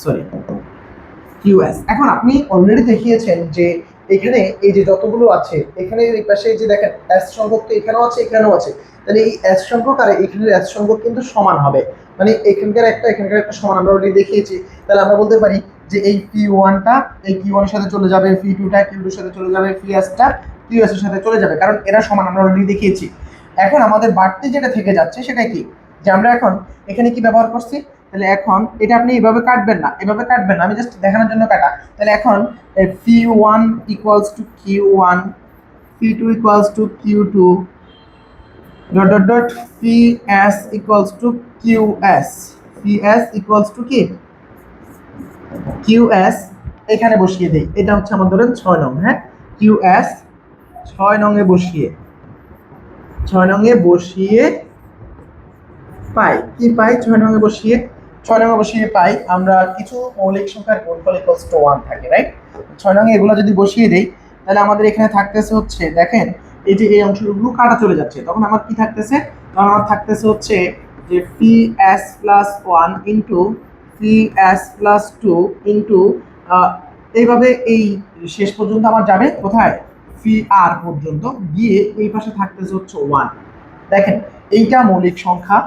Sorry QS। এখন আপনি অলরেডি দেখিয়েছেন যে এখানে এই যে যতগুলো আছে এখানে এই পাশে যে দেখেন S সংখ্যক তো এখানেও আছে এখানেও আছে, তাহলে এই S সংখ্যক আর এখানের S সংখ্যক কিন্তু সমান হবে, মানে এখানকার একটা সমান আমরা অলরেডি দেখিয়েছি। তাহলে আমরা বলতে পারি যে এই P1টা এই Q1 এর সাথে চলে যাবে, P2টা Q2 এর সাথে চলে যাবে, PSটা QS এর সাথে চলে যাবে, কারণ এরা সমান আমরা অলরেডি দেখিয়েছি। এখন আমাদের বাড়তি যেটা থেকে যাচ্ছে সেটা কি, যে আমরা এখন এখানে কি ব্যবহার করছি? তাহলে এখন এটা আপনি এভাবে কাটবেন না, আমি জাস্ট দেখানোর জন্য কাটা। তাহলে এখন P1 equals to Q1 P2 equals to Q2 dot dot dot PS equals to QS, PS equals to কি QS, এখানে বসিয়ে দেই। এটা হচ্ছে আমার ধরেন 6 নং, হ্যাঁ QS 6 নং এ বসিয়ে পাই কি পাই 6 নং এ বসিয়ে পাই আমরা কিছু মৌলিক সংখ্যার গুণফল ইকুয়ালস টু 1 থাকে, রাইট? 6 নং এ এগুলো যদি বসিয়ে দেই তাহলে আমাদের এখানে থাকতেছে হচ্ছে, দেখেন এই যে এই অংশগুলো কাটা চলে যাচ্ছে, তখন আমার কি থাকতেছে? তখন আমার থাকতেছে হচ্ছে যে PS plus 1 into PS plus 2 into এইভাবে এই শেষ পর্যন্ত আমার যাবে কোথায়? PR পর্যন্ত গিয়ে এই পাশে থাকতেছে হচ্ছে 1। দেখেন এইটা মৌলিক সংখ্যা,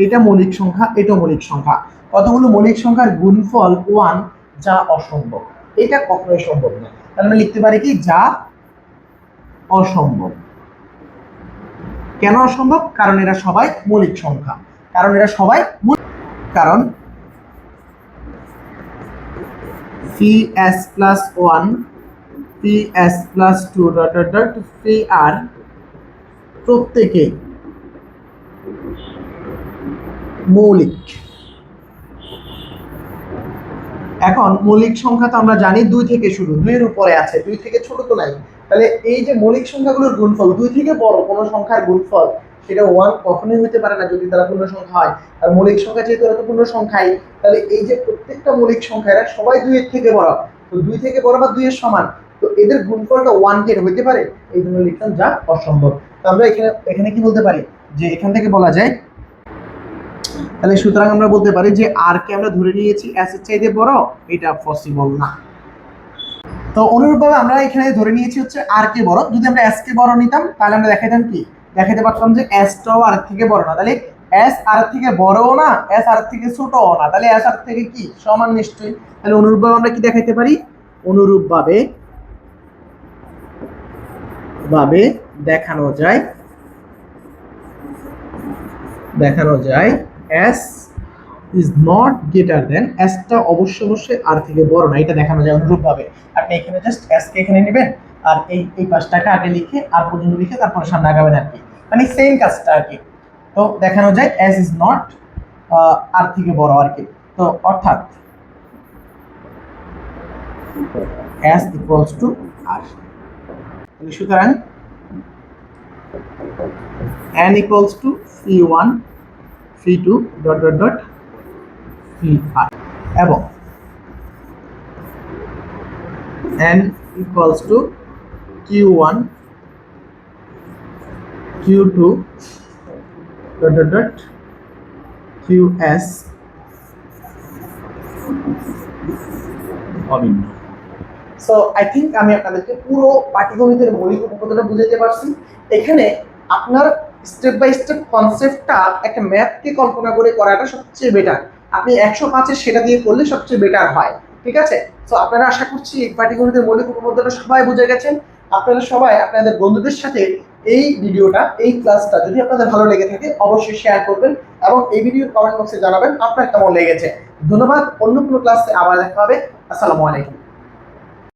এটা মৌলিক সংখ্যা, এটা মৌলিক সংখ্যা, কতগুলো মৌলিক সংখ্যার গুণফল 1, যা অসম্ভব, এটা কখনোই সম্ভব না। তাহলে আমরা লিখতে পারি কি যা অসম্ভব। কেন অসম্ভব? কারণ এরা সবাই মৌলিক সংখ্যা। কারণ Ps+1 Ps+2 Pr প্রত্যেকেই মৌলিক। এখন মৌলিক সংখ্যা তো আমরা জানি 2 থেকে শুরু, 2 এর উপরে আছে, 2 থেকে ছোট তো নাই। তাহলে এই যে মৌলিক সংখ্যাগুলোর গুণফল, 2 থেকে বড় কোনো সংখ্যার গুণফল সেটা 1 কখনোই হতে পারে না যদি তারা পূর্ণ সংখ্যা হয়। আর মৌলিক সংখ্যা যেহেতু এরা তো পূর্ণ সংখ্যাই, তাহলে এই যে প্রত্যেকটা মৌলিক সংখ্যা এরা সবাই 2 এর থেকে বড়, তো 2 থেকে বড় বা 2 এর সমান, তো এদের গুণফলটা 1 এর হতে পারে, এই জন্য লিখলাম যা অসম্ভব। তো আমরা এখানে কি বলতে পারি, যে এখান থেকে বলা যায়, তাহলে সুতরাং আমরা বলতে পারি যে আর কে আমরা ধরে নিয়েছি এস এর চাইতে বড়, এটা পসিবল না। তো অনুরূপভাবে আমরা এখানে ধরে নিয়েছি হচ্ছে আর কে বড়, যদি আমরা এস কে বড় নিতাম তাহলে আমরা দেখাইতাম কি, দেখাইতে পারতাম যে এস টাও আর থেকে বড় না, তাহলে এস আর থেকে বড়ও না, এস আর থেকে ছোটও না, তাহলে এস আর থেকে কি সমান নিশ্চয়ই। তাহলে অনুরূপভাবে আমরা কি দেখাইতে পারি, অনুরূপভাবে দেখানো যায় s is not greater than, s টা অবশ্যই আর থেকে বড় না, এটা দেখানো যায় অনুরূপভাবে। আপনি এখানে জাস্ট s কে এখানে নেবেন আর এই পাঁচটাকে আগে লিখে আর পর্যন্ত লিখে তারপরে সামনে আগাবেন আর কি, মানে সেম কাজটা আর কি। তো দেখানো যায় s is not আর থেকে বড় আর কি। তো অর্থাৎ s equals to r। সুতরাং n equals to c1 c2 cr এবং n equals to q1 q2 qs অভিন্ন। সো আই থিঙ্ক আমি আপনাদেরকে পুরো পাটিগণিতের মৌলিক উপপাদ্যটা বুঝাতে পারছি। এখানে আপনার স্টেপ বাই স্টেপ কনসেপ্টটা একটা ম্যাথকে কল্পনা করে করাটা সবচেয়ে বেটার। আপনি 105-এর সেটা দিয়ে করলে সবচেয়ে বেটার হয়, ঠিক আছে? সো আপনারা আশা করছি এই পাটিগণিতের মৌলিক উপপাদ্যটা সবাই বুঝে গেছেন। আপনারা সবাই আপনাদের বন্ধুদের সাথে এই ভিডিওটা, এই ক্লাসটা যদি আপনাদের ভালো লেগে থাকে অবশ্যই শেয়ার করবেন এবং এই ভিডিওর কমেন্ট বক্সে জানাবেন আপনার কেমন লেগেছে। ধন্যবাদ। অন্য কোনো ক্লাসে আবার দেখা হবে। আসসালামু আলাইকুম।